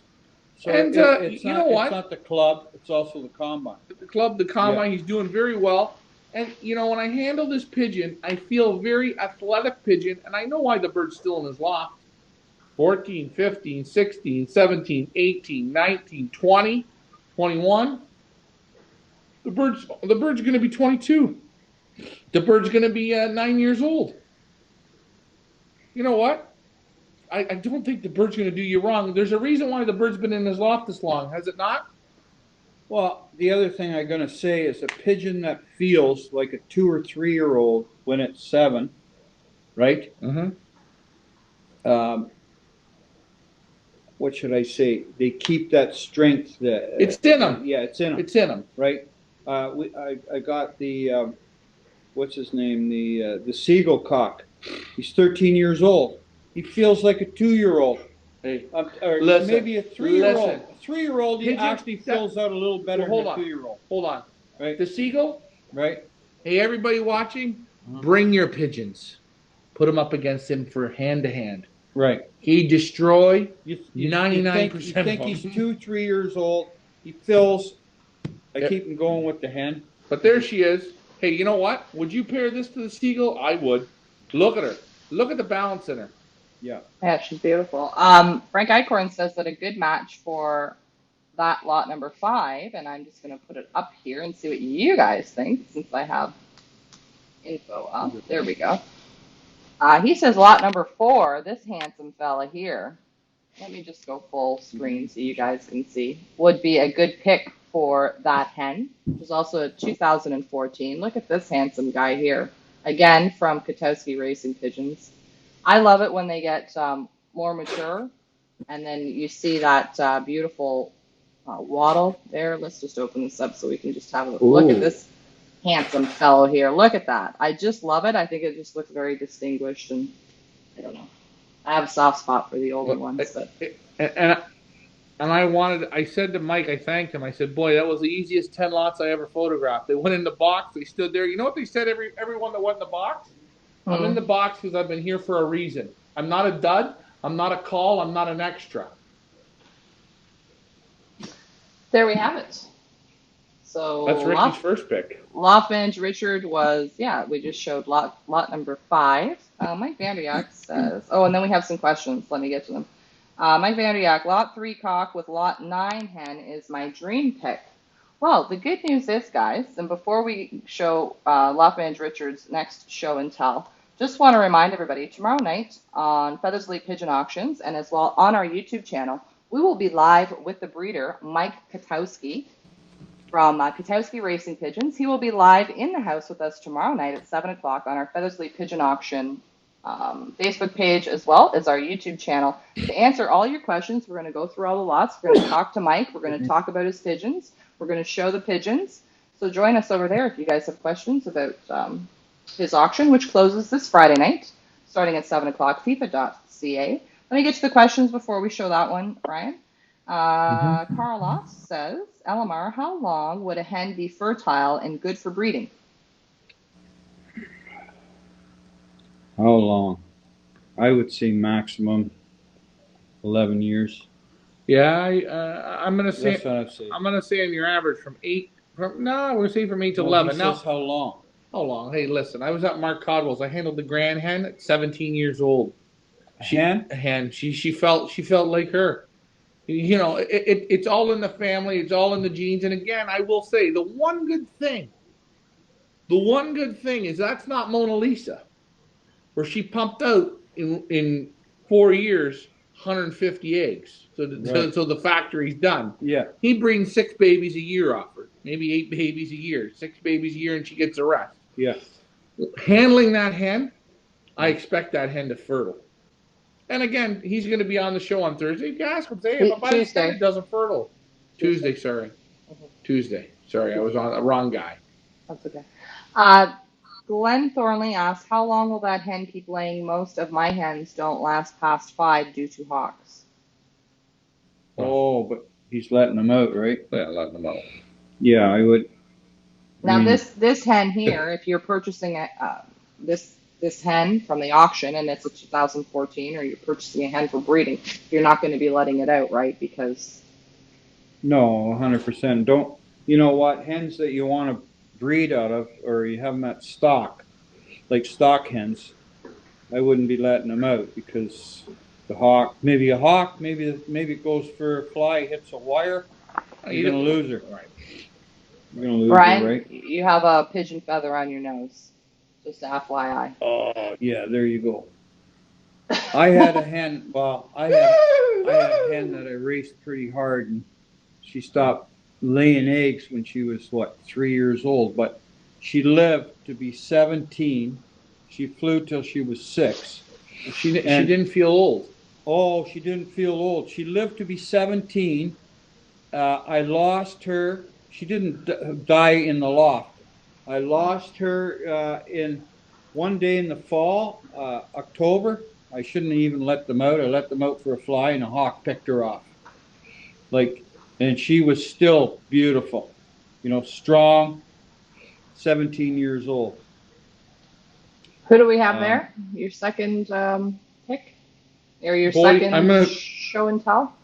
So and it's not the club, it's also the combine. The club, the combine, he's doing very well. And, when I handle this pigeon, I feel very athletic pigeon, and I know why the bird's still in his loft. 14, 15, 16, 17, 18, 19, 20, 21. The bird's going to be 22. The bird's going to be 9 years old. You know what? I don't think the bird's going to do you wrong. There's a reason why the bird's been in his loft this long, has it not? Well, the other thing I'm going to say is a pigeon that feels like a 2 or 3-year-old when it's 7, right? Mm-hmm. What should I say? They keep that strength. It's in them. Yeah, it's in them. It's in them. Right? I got the what's his name? The seagull cock. He's 13 years old. He feels like a 2-year-old. Hey, Or listen, maybe a 3-year-old. listen. A 3-year-old, he Pigeon- actually fills out a little better Well, hold than a on. 2-year-old. Hold on. Right? The seagull. Right? Hey, everybody watching, bring your pigeons. Put them up against him for hand to hand. Right. He destroy You 99% you of think them. he's 2-3 years old. He fills. I Yep. keep him going with the hen. But there she is. Hey, you know what? Would you pair this to the seagull? I would. Look at her. Look at the balance in her. Yeah. Yeah, she's beautiful. Frank Eichhorn says that a good match for that lot number 5, and I'm just going to put it up here and see what you guys think since I have info up. There we go. He says lot number 4, this handsome fella here, let me just go full screen so you guys can see, would be a good pick for that hen, which is also a 2014. Look at this handsome guy here, again from Katowski Racing Pigeons. I love it when they get more mature, and then you see that beautiful waddle there. Let's just open this up so we can just have a look at this handsome fellow here. Look at that. I just love it. I think it just looks very distinguished, and I don't know. I have a soft spot for the older ones. But. And I said to Mike, I thanked him. I said, boy, that was the easiest 10 lots I ever photographed. They went in the box. They stood there. You know what they said, everyone that went in the box? I'm in the box because I've been here for a reason. I'm not a dud. I'm not a call. I'm not an extra. There we have it. So that's Ricky's first pick. Loft Richard was, yeah, we just showed lot number 5. Mike Vanderyak says, oh, and then we have some questions. Let me get to them. Mike Vanderyak, lot 3 cock with lot 9 hen is my dream pick. Well, the good news is, guys, and before we show Loft Richard's next show and tell, just want to remind everybody, tomorrow night on Feathers League Pigeon Auctions and as well on our YouTube channel, we will be live with the breeder, Mike Katowski, from Katowski Racing Pigeons. He will be live in the house with us tomorrow night at 7 o'clock on our Feathers League Pigeon Auction Facebook page as well as our YouTube channel to answer all your questions. We're going to go through all the lots. We're going to talk to Mike. We're going to talk about his pigeons. We're going to show the pigeons. So join us over there if you guys have questions about his auction, which closes this Friday night, starting at 7 o'clock, FIFA.ca. Let me get to the questions before we show that one, Ryan. Carlos says, Elamar, how long would a hen be fertile and good for breeding? How long? I would say maximum 11 years. Yeah, I'm gonna say. That's what I'd say. I'm gonna say on your average from 8. We're gonna say from 8 to Well, 11. he Now, says how long? how long? Hey, listen, I was at Mark Codwell's. I handled the grand hen at 17 years old. A hen? She felt like her. You know, it's all in the family. It's all in the genes. And again, I will say the one good thing is that's not Mona Lisa, where she pumped out in 4 years 150 eggs. So the factory's done. Yeah. He brings 6 babies a year off her, maybe 8 babies a year, 6 babies a year, and she gets the rest. Yeah. Handling that hen, I expect that hen to fertile. And again, he's going to be on the show on Thursday. You can ask him, say, if Tuesday. it doesn't fertile. Tuesday, sorry. Tuesday. Sorry, I was on the wrong guy. That's okay. Glenn Thornley asks, how long will that hen keep laying? Most of my hens don't last past 5 due to hawks. Oh, but he's letting them out, right? Yeah, letting them out. Yeah, I would. Now, this hen here, if you're purchasing this hen from the auction and it's a 2014, or you're purchasing a hen for breeding, you're not going to be letting it out, right? Because no, 100%. Don't. You know what? Hens that you want to breed out of, or you have them at stock, like stock hens, I wouldn't be letting them out because the hawk, maybe it goes for a fly, hits a wire, you're going to lose her. Right. You're going to lose Brian, her, right? You have a pigeon feather on your nose. Just FYI. Oh, yeah, there you go. I had a hen, I had a hen that I raced pretty hard, and she stopped laying eggs when she was, 3 years old, but she lived to be 17. She flew till she was 6. She didn't feel old. Oh, she didn't feel old. She lived to be 17. I lost her. She didn't die in the loft. I lost her in one day in the fall, October. I shouldn't have even let them out. I let them out for a fly, and a hawk picked her off. Like, and she was still beautiful, strong, 17 years old. Who do we have there? Your second pick? Or your second show and tell?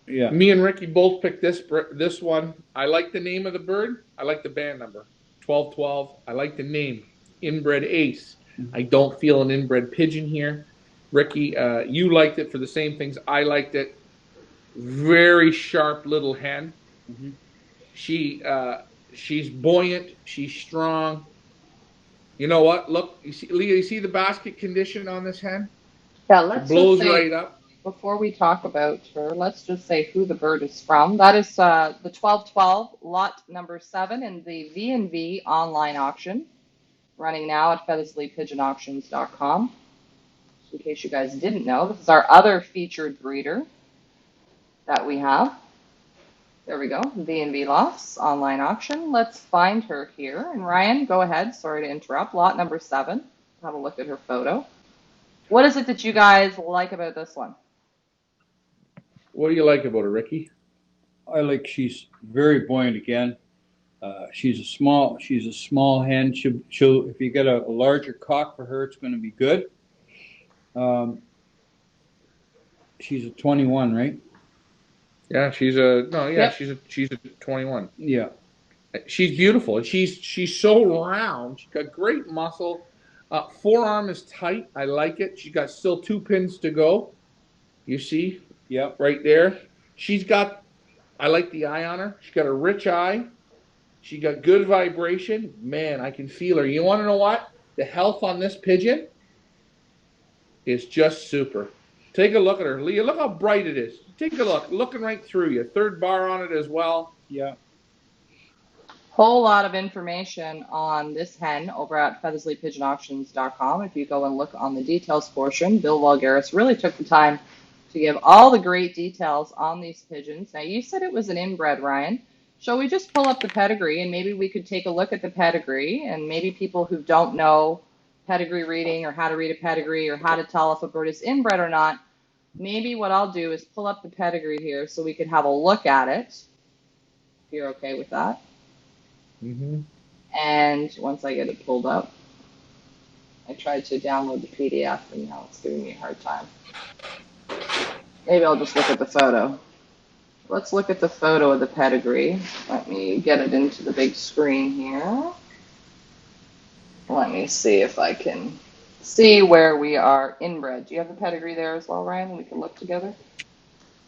Yeah. Me and Ricky both picked this one. I like the name of the bird. I like the band number, 1212. I like the name, Inbred Ace. I don't feel an inbred pigeon here. Ricky, you liked it for the same things I liked it. Very sharp little hen. Mm-hmm. She's buoyant. She's strong. You know what? Look, you see, Leah. You see the basket condition on this hen? Yeah, let's blows right up. Before we talk about her, let's just say who the bird is from. That is the 1212 lot number 7 in the V&V online auction, running now at feathersleypigeonauctions.com. In case you guys didn't know, this is our other featured breeder that we have. There we go, V&V Lofts online auction. Let's find her here. And Ryan, go ahead. Sorry to interrupt. Lot number 7. Have a look at her photo. What is it that you guys like about this one? What do you like about her, Ricky? I like she's very buoyant again. She's a small hen. She'll if you get a larger cock for her, it's going to be good. She's a 21, right? Yeah, she's a 21. Yeah. She's beautiful, and she's so round. She's got great muscle. Forearm is tight. I like it. She's got still 2 pins to go. You see? Yep. Right there. I like the eye on her. She's got a rich eye. She got good vibration. Man, I can feel her. You want to know what? The health on this pigeon is just super. Take a look at her. Leah, look how bright it is. Take a look. Looking right through you. 3rd bar on it as well. Yeah. Whole lot of information on this hen over at feathersleypigeonauctions.com. If you go and look on the details portion, Bill Vulgaris really took the time to give all the great details on these pigeons. Now, you said it was an inbred, Ryan. Shall we just pull up the pedigree, and maybe we could take a look at the pedigree, and maybe people who don't know pedigree reading or how to read a pedigree or how to tell if a bird is inbred or not, maybe what I'll do is pull up the pedigree here so we can have a look at it, if you're okay with that. Mm-hmm. And once I get it pulled up, I tried to download the PDF, and now it's giving me a hard time. Maybe I'll just look at the photo. Let's look at the photo of the pedigree. Let me get it into the big screen here. Let me see if I can see where we are inbred. Do you have the pedigree there as well, Ryan? We can look together.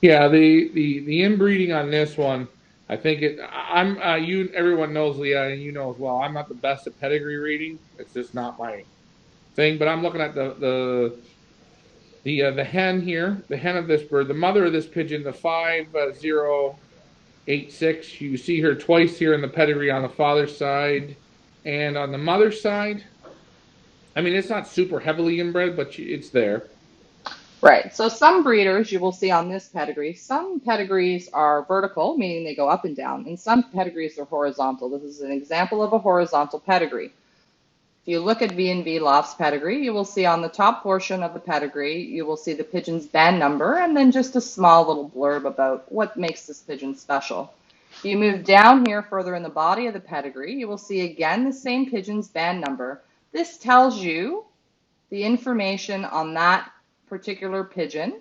Yeah, the inbreeding on this one, I think everyone knows, Leah, and you know as well, I'm not the best at pedigree reading. It's just not my thing. But I'm looking at the hen here, the hen of this bird, the mother of this pigeon, the 5086. You see her twice here in the pedigree on the father's side, and on the mother's side. I mean, it's not super heavily inbred, but it's there. Right. So some breeders you will see on this pedigree, some pedigrees are vertical, meaning they go up and down, and some pedigrees are horizontal. This is an example of a horizontal pedigree. If you look at V&V Loft's pedigree, you will see on the top portion of the pedigree, you will see the pigeon's band number and then just a small little blurb about what makes this pigeon special. If you move down here further in the body of the pedigree, you will see again the same pigeon's band number. This tells you the information on that particular pigeon.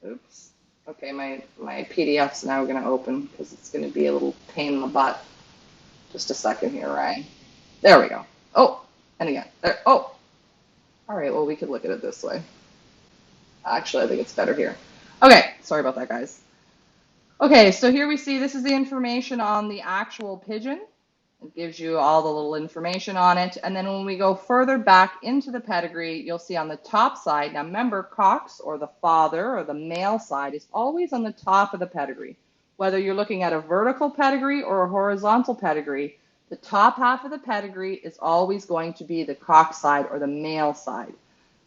Oops. Okay, my PDF's now going to open because it's going to be a little pain in the butt. Just a second here, Ryan. There we go. Oh, and again. There. Oh. All right, well, we could look at it this way. Actually, I think it's better here. Okay, sorry about that, guys. Okay, so here we see this is the information on the actual pigeon. It gives you all the little information on it. And then when we go further back into the pedigree, you'll see on the top side, now remember, cocks or the father or the male side is always on the top of the pedigree. Whether you're looking at a vertical pedigree or a horizontal pedigree, the top half of the pedigree is always going to be the cock side or the male side.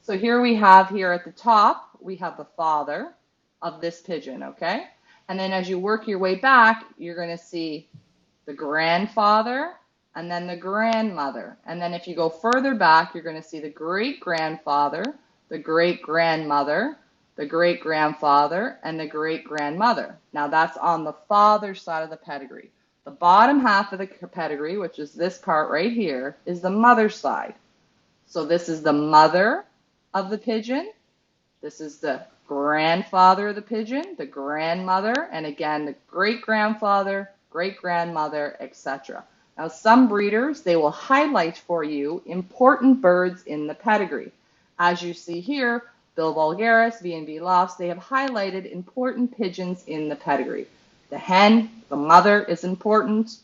So here we have here at the top, we have the father of this pigeon, okay? And then as you work your way back, you're going to see the grandfather, and then the grandmother. And then if you go further back, you're going to see the great-grandfather, the great-grandmother, the great-grandfather, and the great-grandmother. Now that's on the father's side of the pedigree. The bottom half of the pedigree, which is this part right here, is the mother's side. So this is the mother of the pigeon. This is the grandfather of the pigeon, the grandmother, and again, the great-grandfather, great-grandmother, etc. Now, some breeders, they will highlight for you important birds in the pedigree. As you see here, Bill Vulgaris, V&V Lofts, they have highlighted important pigeons in the pedigree. The hen, the mother is important,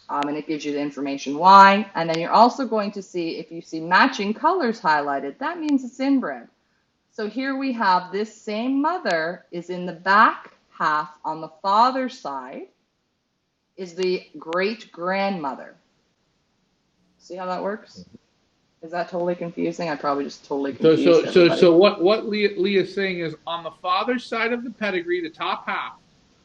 and it gives you the information why. And then you're also going to see, if you see matching colors highlighted, that means it's inbred. So here we have this same mother is in the back half on the father's side, is the great-grandmother. See how that works? Is that totally confusing? I probably just totally confused everybody. So what Leah's saying is, on the father's side of the pedigree, the top half,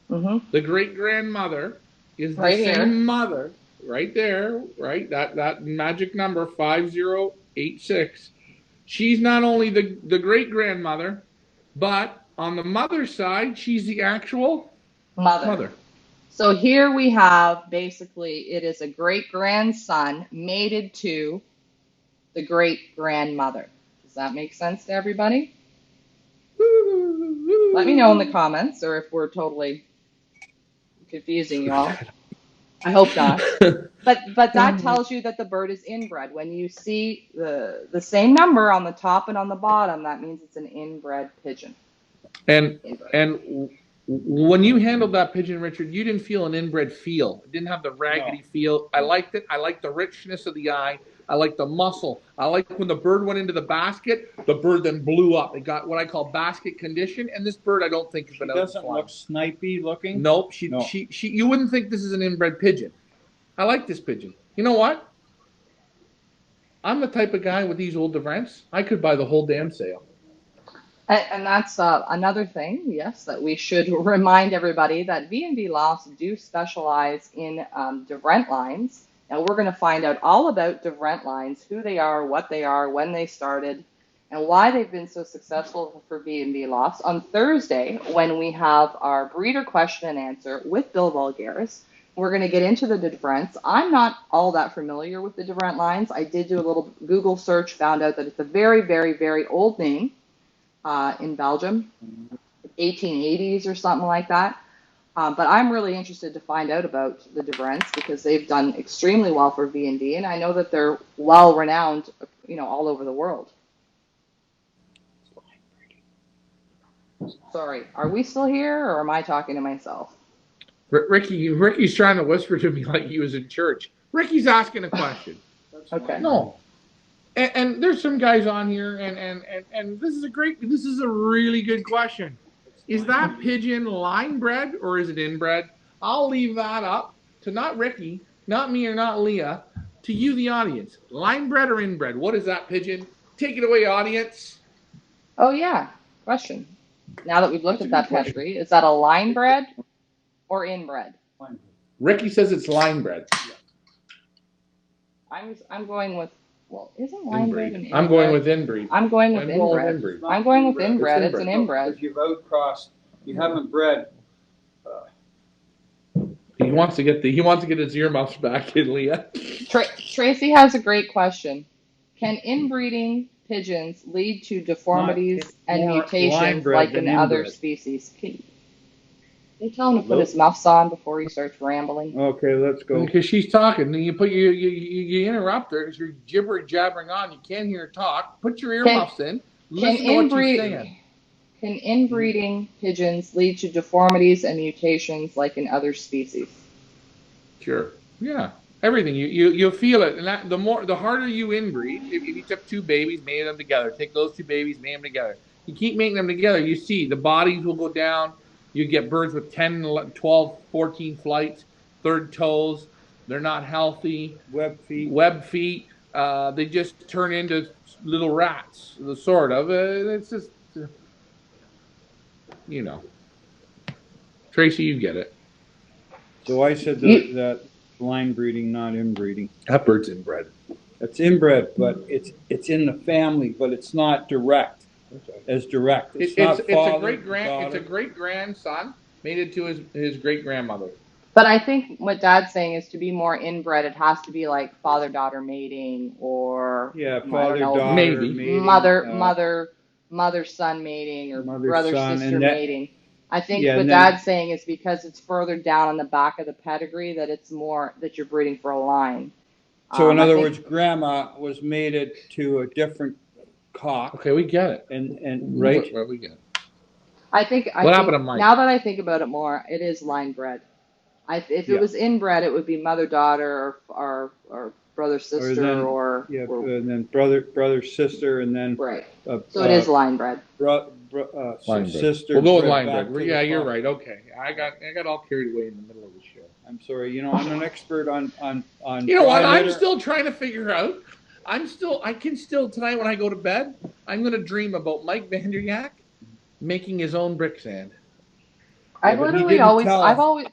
the great-grandmother is the same mother right there, right? That magic number 5086. She's not only the great-grandmother, but on the mother's side, she's the actual mother. So here we have, basically, it is a great-grandson mated to the great-grandmother. Does that make sense to everybody? Let me know in the comments, or if we're totally confusing you all. I hope not. But that tells you that the bird is inbred. When you see the same number on the top and on the bottom, that means it's an inbred pigeon. And when you handled that pigeon, Richard, you didn't feel an inbred feel. It didn't have the raggedy feel. I liked it. I liked the richness of the eye. I liked the muscle. I liked when the bird went into the basket, the bird then blew up. It got what I call basket condition. And this bird, I don't think has been out. Doesn't look snipey looking. Nope. You wouldn't think this is an inbred pigeon. I like this pigeon. You know what? I'm the type of guy with these old events. I could buy the whole damn sale. And that's another thing, yes, that we should remind everybody that V&V Lofts do specialize in different lines. Now we're going to find out all about different lines, who they are, what they are, when they started, and why they've been so successful for V&V Lofts on Thursday when we have our breeder question and answer with Bill Vulgaris. We're going to get into the difference. I'm not all that familiar with the different lines. I did do a little Google search, found out that it's a very, very, very old name. In Belgium, 1880s or something like that. But I'm really interested to find out about the difference because they've done extremely well for V&D, and I know that they're well renowned, all over the world. Sorry, are we still here, or am I talking to myself? Ricky's trying to whisper to me like he was in church. Ricky's asking a question. Okay. No. And there's some guys on here, and this is a really good question. Is that pigeon line bred or is it inbred? I'll leave that up to not Ricky, not me or not Leah, to you, the audience. Line bred or inbred? What is that pigeon? Take it away, audience. Oh yeah, question. Now that we've looked at that pedigree, is that a line bred or inbred? Ricky says it's line bred. I'm going with. Well, isn't line bred an inbred? I'm going with inbreed. I'm going with inbred. I'm going with inbred. It's an inbred. If you've outcrossed, you haven't bred. He wants to get his earmuffs back in, Leah. Tracy has a great question. Can inbreeding pigeons lead to deformities and mutations like in other species? Can you tell him to put his muffs on before he starts rambling? Okay, let's go. Because she's talking, and you interrupt her because you're jabbering on. You can't hear her talk. Put your earmuffs in. Listen to what she's saying. Can inbreeding pigeons lead to deformities and mutations like in other species? Sure. Yeah. Everything. You'll feel it. And the harder you inbreed, if you took two babies, made them together, take those two babies, made them together. You keep making them together, you see the bodies will go down. You get birds with 10, 12, 14 flights, third toes. They're not healthy. Web feet. They just turn into little rats, sort of. It's just, Tracy, you get it. So I said that line breeding, not inbreeding. That bird's inbred. It's inbred, but it's in the family, but it's not direct. As direct. It's a great grandson mated to his great grandmother. But I think what Dad's saying is to be more inbred, it has to be like father-daughter mating, or father-daughter maybe mating, mother-son mating, or mother-son, brother-sister mating. I think what Dad's saying is because it's further down on the back of the pedigree that it's more that you're breeding for a line. So in other words, Grandma was mated to a different cock. Okay, we get it. And right? Where we get it. I think happened to Mike? Now that I think about it more, it is line bred. If it was inbred, it would be mother-daughter or brother-sister or and then brother-sister, and then right. So it is line bred. Sister. We'll go with line bred. Yeah, you're right. Okay, I got all carried away in the middle of the show. I'm sorry. I'm an expert on. You know what? I'm still trying to figure out. I can still tonight when I go to bed, I'm going to dream about Mike Vanderyak making his own brick sand. I've always,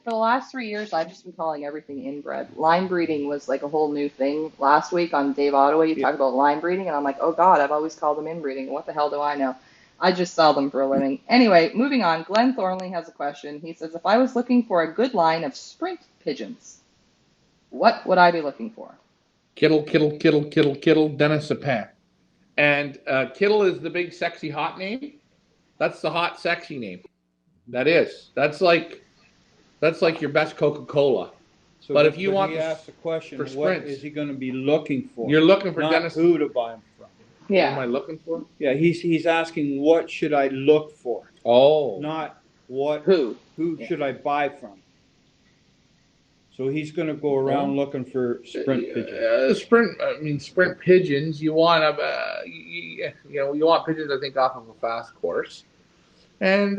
for the last 3 years, I've just been calling everything inbred. Line breeding was like a whole new thing. Last week on Dave Ottaway, you talked about line breeding, and I'm like, oh God, I've always called them inbreeding. What the hell do I know? I just sell them for a living. Anyway, moving on. Glenn Thornley has a question. He says, if I was looking for a good line of sprint pigeons, what would I be looking for? Kittle, Dennis Sapin. And Kittle is the big, sexy, hot name. That's the hot, sexy name. That is. That's like your best Coca-Cola. So but if you want to ask the question, what sprints, is he going to be looking for? You're looking for not Dennis. Who to buy him from? Yeah. What am I looking for? Yeah, he's asking what should I look for? Oh. Not what. Who should I buy from? So he's going to go around looking for sprint pigeons. Sprint pigeons. You want you want pigeons. I think off of a fast course, and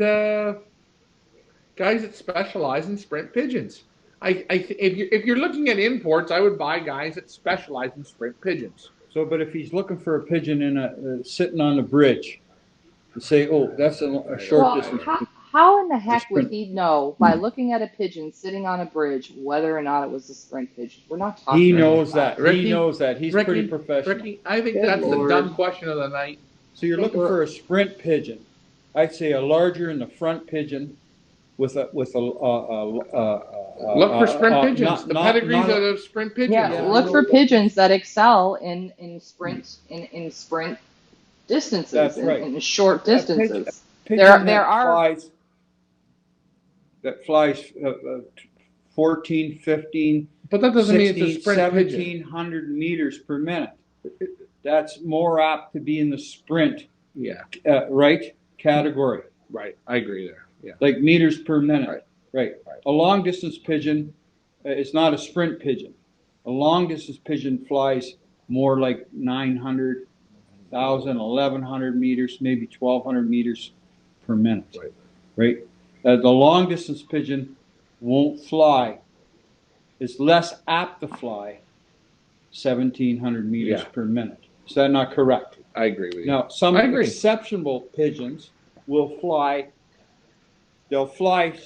guys that specialize in sprint pigeons. If you're looking at imports, I would buy guys that specialize in sprint pigeons. So, but if he's looking for a pigeon in sitting on the bridge, and say, oh, that's a short distance. How in the heck would he know by looking at a pigeon sitting on a bridge whether or not it was a sprint pigeon? We're not talking. He knows that. Ricky, he knows that. He's pretty professional. Ricky, I think that's the dumb question of the night. So you're looking for a sprint pigeon. I'd say a larger in the front pigeon with a look for sprint pigeons. The pedigrees of sprint pigeons. Yeah, look for pigeons that excel in sprint distances. That's right. In short distances. That flies 14, 15, but that doesn't 16, mean it's a sprint 1,700 meters per minute. That's more apt to be in the sprint, category. Right, I agree there. Yeah, like meters per minute. Right. A long distance pigeon is not a sprint pigeon. A long distance pigeon flies more like 900, 1,000, 1,100 meters, maybe 1,200 meters per minute. Right. The long distance pigeon won't fly. It's less apt to fly 1,700 meters per minute. Is that not correct? I agree with you. Now, some exceptional pigeons will fly. They'll fly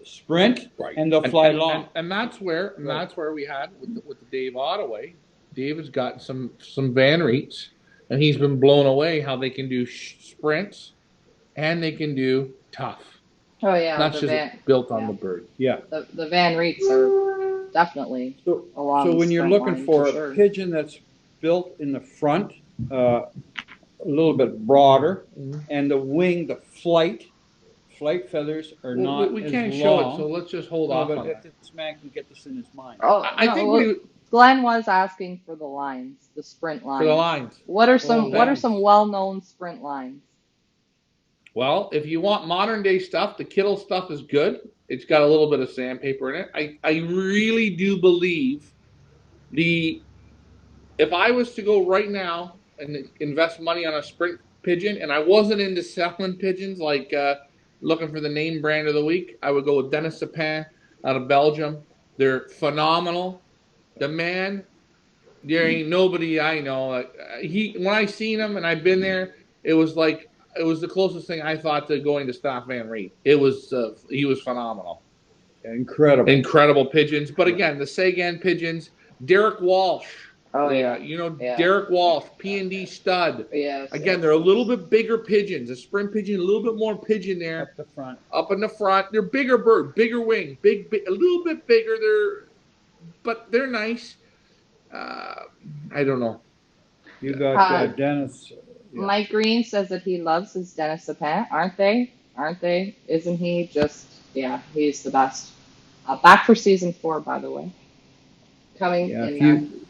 sprint and they'll fly long. And that's where we had with the Dave Ottaway. Dave has got some Van Reets, and he's been blown away how they can do sprints and they can do tough. Oh yeah, not just built on the bird. Yeah, the Van Reets are definitely along. So when you're looking for a pigeon that's built in the front, a little bit broader, and the wing, the flight feathers are not. We can't as show long. it, so let's just hold off on it. This man can get this in his mind. I think Glenn was asking for the lines, the sprint lines. For the lines. What are some well-known sprint lines? Well, if you want modern day stuff, the Kittle stuff is good. It's got a little bit of sandpaper in it. I really do believe if I was to go right now and invest money on a sprint pigeon, and I wasn't into selling pigeons like looking for the name brand of the week, I would go with Dennis Sapin out of Belgium. They're phenomenal. The man, there ain't nobody I know. When I seen him and I've been there, it was the closest thing I thought to going to Staff Van Reet. He was phenomenal. Incredible pigeons. But again, the Sagan pigeons, Derek Walsh. Oh yeah. Derek Walsh, P&D stud. Yes. Again, they're a little bit bigger pigeons. A sprint pigeon, a little bit more pigeon there. Up the front. Up in the front. They're bigger bird, bigger wing, big, a little bit bigger. But they're nice. I don't know. You got Dennis. Yeah. Mike Green says that he loves his Dennis Sapin. Aren't they? Isn't he just, he's the best. Back for season 4, by the way. Coming in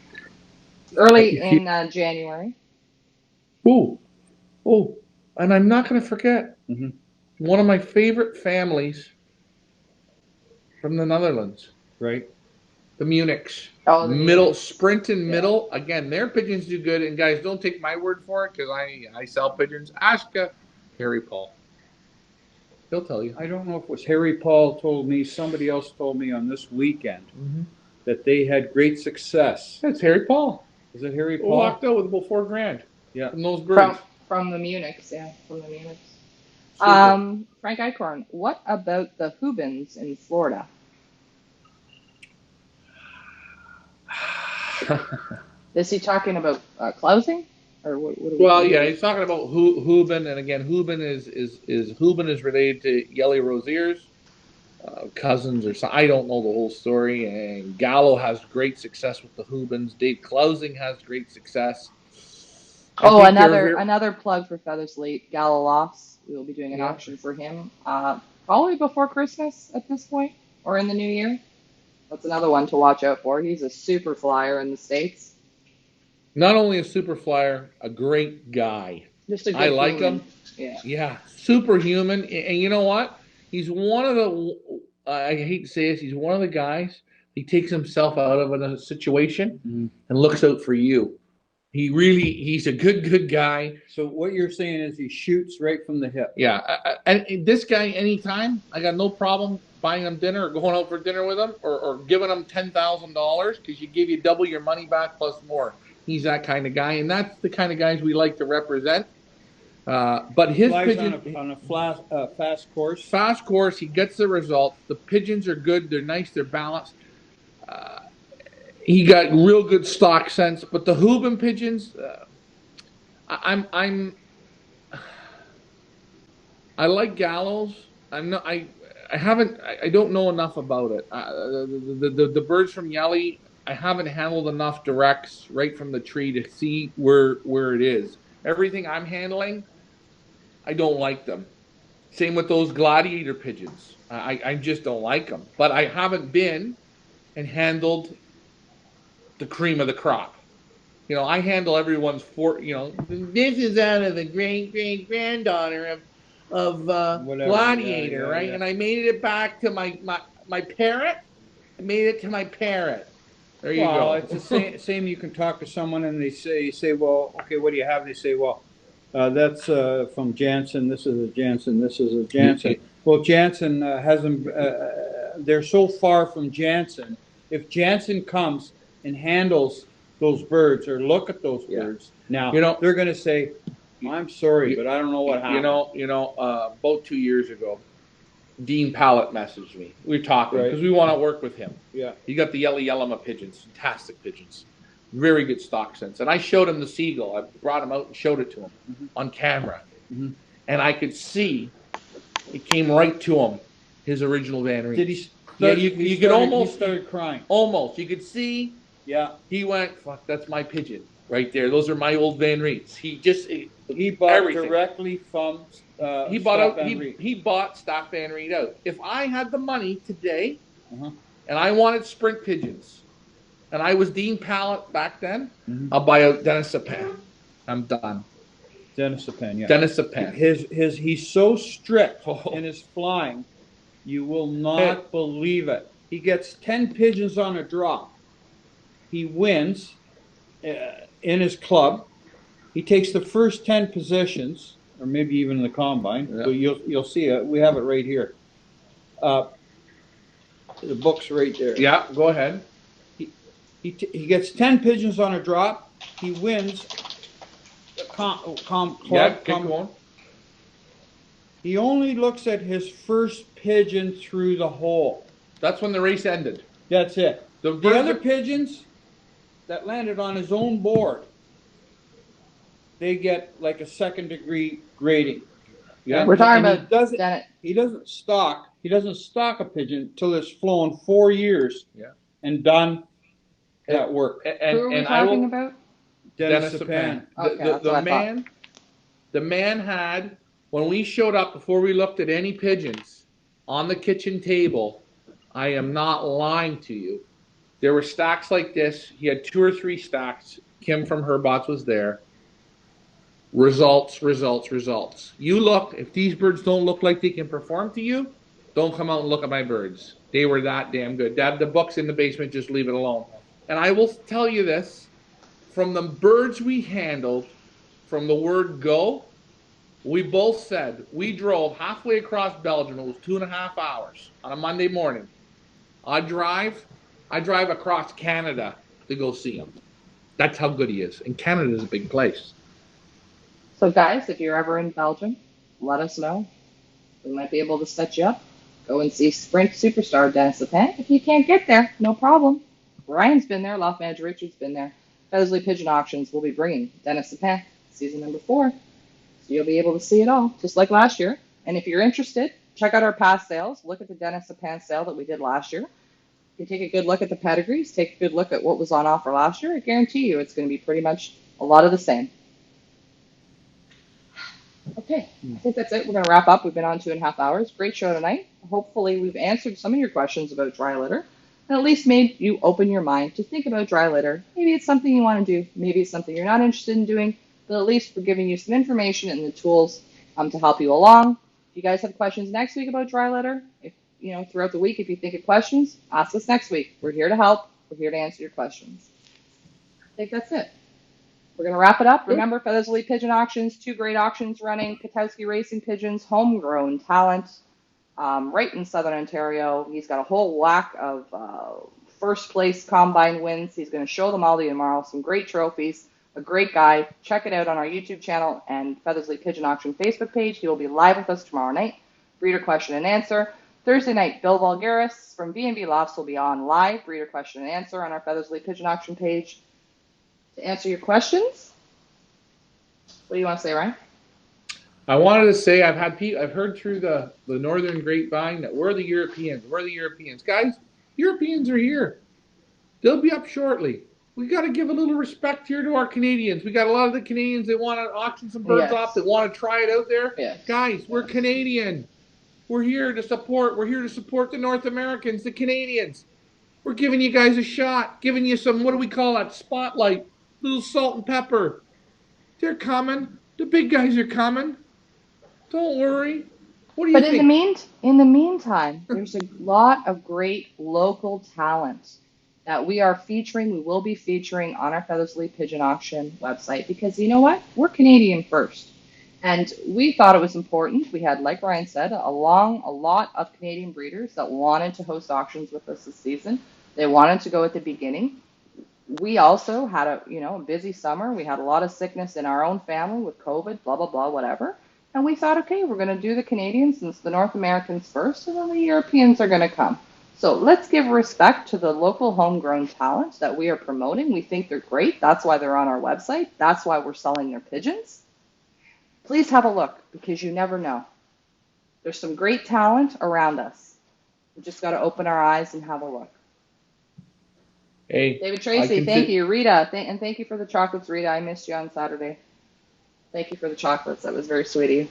early in January. Oh, and I'm not going to forget one of my favorite families from the Netherlands. Right. The Munichs. Oh, the Munichs. Sprint and middle. Again, their pigeons do good. And guys, don't take my word for it because I sell pigeons. Ask Harry Paul. He'll tell you. I don't know if it was Harry Paul told me, somebody else told me on this weekend that they had great success. That's Harry Paul. Is it Harry Paul? Walked out with about $4,000. Yeah. From those birds. From the Munichs, from the Munichs. Frank Eichhorn, what about the Hubins in Florida? Is he talking about closing, or what? He's talking about Hubin, and again, Hubin is related to Yelly Rosier's cousins or something. I don't know the whole story. And Gallo has great success with the Hubins. Dave Closing has great success. Another plug for Feathers Late, Gallo Lofts. We will be doing an auction for him probably before Christmas at this point, or in the new year. That's another one to watch out for. He's a super flyer in the States. Not only a super flyer, a great guy. Just a good I like human. him. Yeah, superhuman. And you know what? He's one of the, I hate to say this, he's one of the guys, he takes himself out of a situation and looks out for you. He's a good guy. So what you're saying is he shoots right from the hip. Yeah. And this guy, anytime, I got no problem buying him dinner or going out for dinner with him or giving him $10,000 because you double your money back plus more. He's that kind of guy, and that's the kind of guys we like to represent. But his pigeon on a fast course. Fast course, he gets the results. The pigeons are good. They're nice. They're balanced. He got real good stock sense. But the Hubin pigeons, I like Gallows. I don't know enough about it. The birds from Yelly, I haven't handled enough directs right from the tree to see where it is. Everything I'm handling, I don't like them. Same with those gladiator pigeons. I just don't like them. But I haven't been and handled the cream of the crop. I handle everyone's this is out of the great-great-granddaughter of gladiator, right? Yeah. And I made it back to my parrot. I made it to my parrot. There you go. It's the same. You can talk to someone and they say, well, okay, what do you have? And they say, well, that's from Jansen. This is a Jansen. This is a Jansen. Well, Jansen hasn't. They're so far from Jansen. If Jansen comes and handles those birds or look at those birds, now they're going to say, I'm sorry, but I don't know what happened. About 2 years ago, Dean Pallett messaged me. We were talking because we want to work with him. Yeah. He got the yellow pigeons, fantastic pigeons, very good stock sense. And I showed him the seagull. I brought him out and showed it to him on camera. And I could see it came right to him, his original Van Rees. Did he? You could almost started crying. Almost. You could see. Yeah. He went, fuck, that's my pigeon right there. Those are my old Van Rees. He bought everything directly from he bought Staff Van Reed out. If I had the money today and I wanted sprint pigeons and I was Dean Pallett back then, I'll buy out Dennis Sapin. I'm done. Dennis Sapin, yeah. Dennis Sapin. He's so strict in his flying, you will not believe it. He gets 10 pigeons on a drop. He wins in his club. He takes the first 10 positions, or maybe even in the combine. Yeah. So you'll see it. We have it right here. The book's right there. Yeah, go ahead. He gets 10 pigeons on a drop. He wins the club. Yeah, keep going. He only looks at his first pigeon through the hole. That's when the race ended. That's it. The The other pigeons that landed on his own board, they get like a second-degree grading. Yeah. We're talking And about Dennis. he doesn't stock a pigeon till it's flown 4 years and done that work. Who are we talking about? Dennis Sapan. The man had, when we showed up, before we looked at any pigeons on the kitchen table, I am not lying to you, there were stacks like this. He had 2 or 3 stacks. Kim from Herbots was there. Results. You look, if these birds don't look like they can perform to you, don't come out and look at my birds. They were that damn good. Dad, the book's in the basement, just leave it alone. And I will tell you this, from the birds we handled, from the word go, we both said, we drove halfway across Belgium. It was 2.5 hours on a Monday morning. I drive across Canada to go see him. That's how good he is. And Canada is a big place. So guys, if you're ever in Belgium, let us know. We might be able to set you up. Go and see Sprint Superstar Dennis Sapan. If you can't get there, no problem. Ryan's been there. Loft Manager Richard's been there. Feathersley Pigeon Auctions will be bringing Dennis Sapan, season number 4. So you'll be able to see it all, just like last year. And if you're interested, check out our past sales. Look at the Dennis Sapan sale that we did last year. You can take a good look at the pedigrees, take a good look at what was on offer last year. I guarantee you it's going to be pretty much a lot of the same. Okay, I think that's it. We're going to wrap up. We've been on 2.5 hours. Great show tonight. Hopefully we've answered some of your questions about dry litter and at least made you open your mind to think about dry litter. Maybe it's something you want to do. Maybe it's something you're not interested in doing, but at least we're giving you some information and the tools to help you along. If you guys have questions next week about dry litter, if throughout the week, if you think of questions, ask us next week. We're here to help. We're here to answer your questions. I think that's it. We're going to wrap it up. Remember, Feathersley Pigeon Auctions, 2 great auctions running. Katowski Racing Pigeons, homegrown talent, right in Southern Ontario. He's got a whole whack of first place combine wins. He's going to show them all to you tomorrow. Some great trophies. A great guy. Check it out on our YouTube channel and Feathersley Pigeon Auction Facebook page. He will be live with us tomorrow night. Breeder question and answer. Thursday night, Bill Vulgaris from B&B Lofts will be on live. Breeder question and answer on our Feathersley Pigeon Auction page. To answer your questions, what do you want to say, Ryan? I wanted to say I've heard through the northern grapevine that we're the Europeans. Guys, Europeans are here. They'll be up shortly. We got to give a little respect here to our Canadians. We got a lot of the Canadians that want to auction some birds off, that want to try it out there. Yes. Guys, we're Canadian. We're here to support the North Americans, the Canadians. We're giving you guys a shot, giving you some, what do we call that, spotlight. Little salt and pepper. They're coming. The big guys are coming. Don't worry. What do you think? In the meantime, there's a lot of great local talent that we are featuring. We will be featuring on our Feathersley Pigeon Auction website because you know what? We're Canadian first. And we thought it was important. We had, like Ryan said, a lot of Canadian breeders that wanted to host auctions with us this season. They wanted to go at the beginning. We also had a busy summer. We had a lot of sickness in our own family with COVID, blah, blah, blah, whatever. And we thought, okay, we're going to do the Canadians and the North Americans first, and then the Europeans are going to come. So let's give respect to the local homegrown talent that we are promoting. We think they're great. That's why they're on our website. That's why we're selling their pigeons. Please have a look because you never know. There's some great talent around us. We just got to open our eyes and have a look. Hey, David Tracy, thank you. Rita, and thank you for the chocolates, Rita. I missed you on Saturday. Thank you for the chocolates. That was very sweet of you.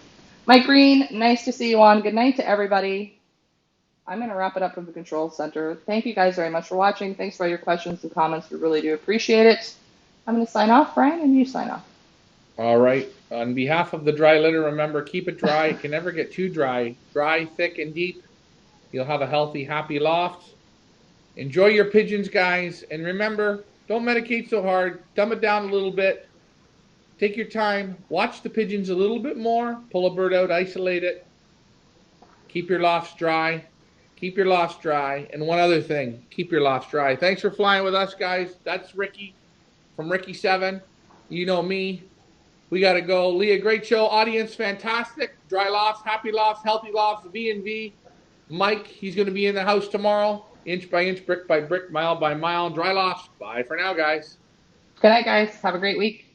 Mike Green, nice to see you on. Good night to everybody. I'm going to wrap it up from the control center. Thank you guys very much for watching. Thanks for all your questions and comments. We really do appreciate it. I'm going to sign off, Brian, and you sign off. All right. On behalf of the dry litter, remember, keep it dry. It can never get too dry. Dry, thick, and deep. You'll have a healthy, happy loft. Enjoy your pigeons, guys. And remember, don't medicate so hard. Dumb it down a little bit. Take your time. Watch the pigeons a little bit more. Pull a bird out, isolate it. Keep your lofts dry. Keep your lofts dry. And one other thing, keep your lofts dry. Thanks for flying with us, guys. That's Ricky from Ricky 7. You know me. We got to go. Leah, great show. Audience, fantastic. Dry lofts, happy lofts, healthy lofts, V&V. Mike, he's going to be in the house tomorrow, inch by inch, brick by brick, mile by mile. Dry Lofts. Bye for now, guys. Good night, guys. Have a great week.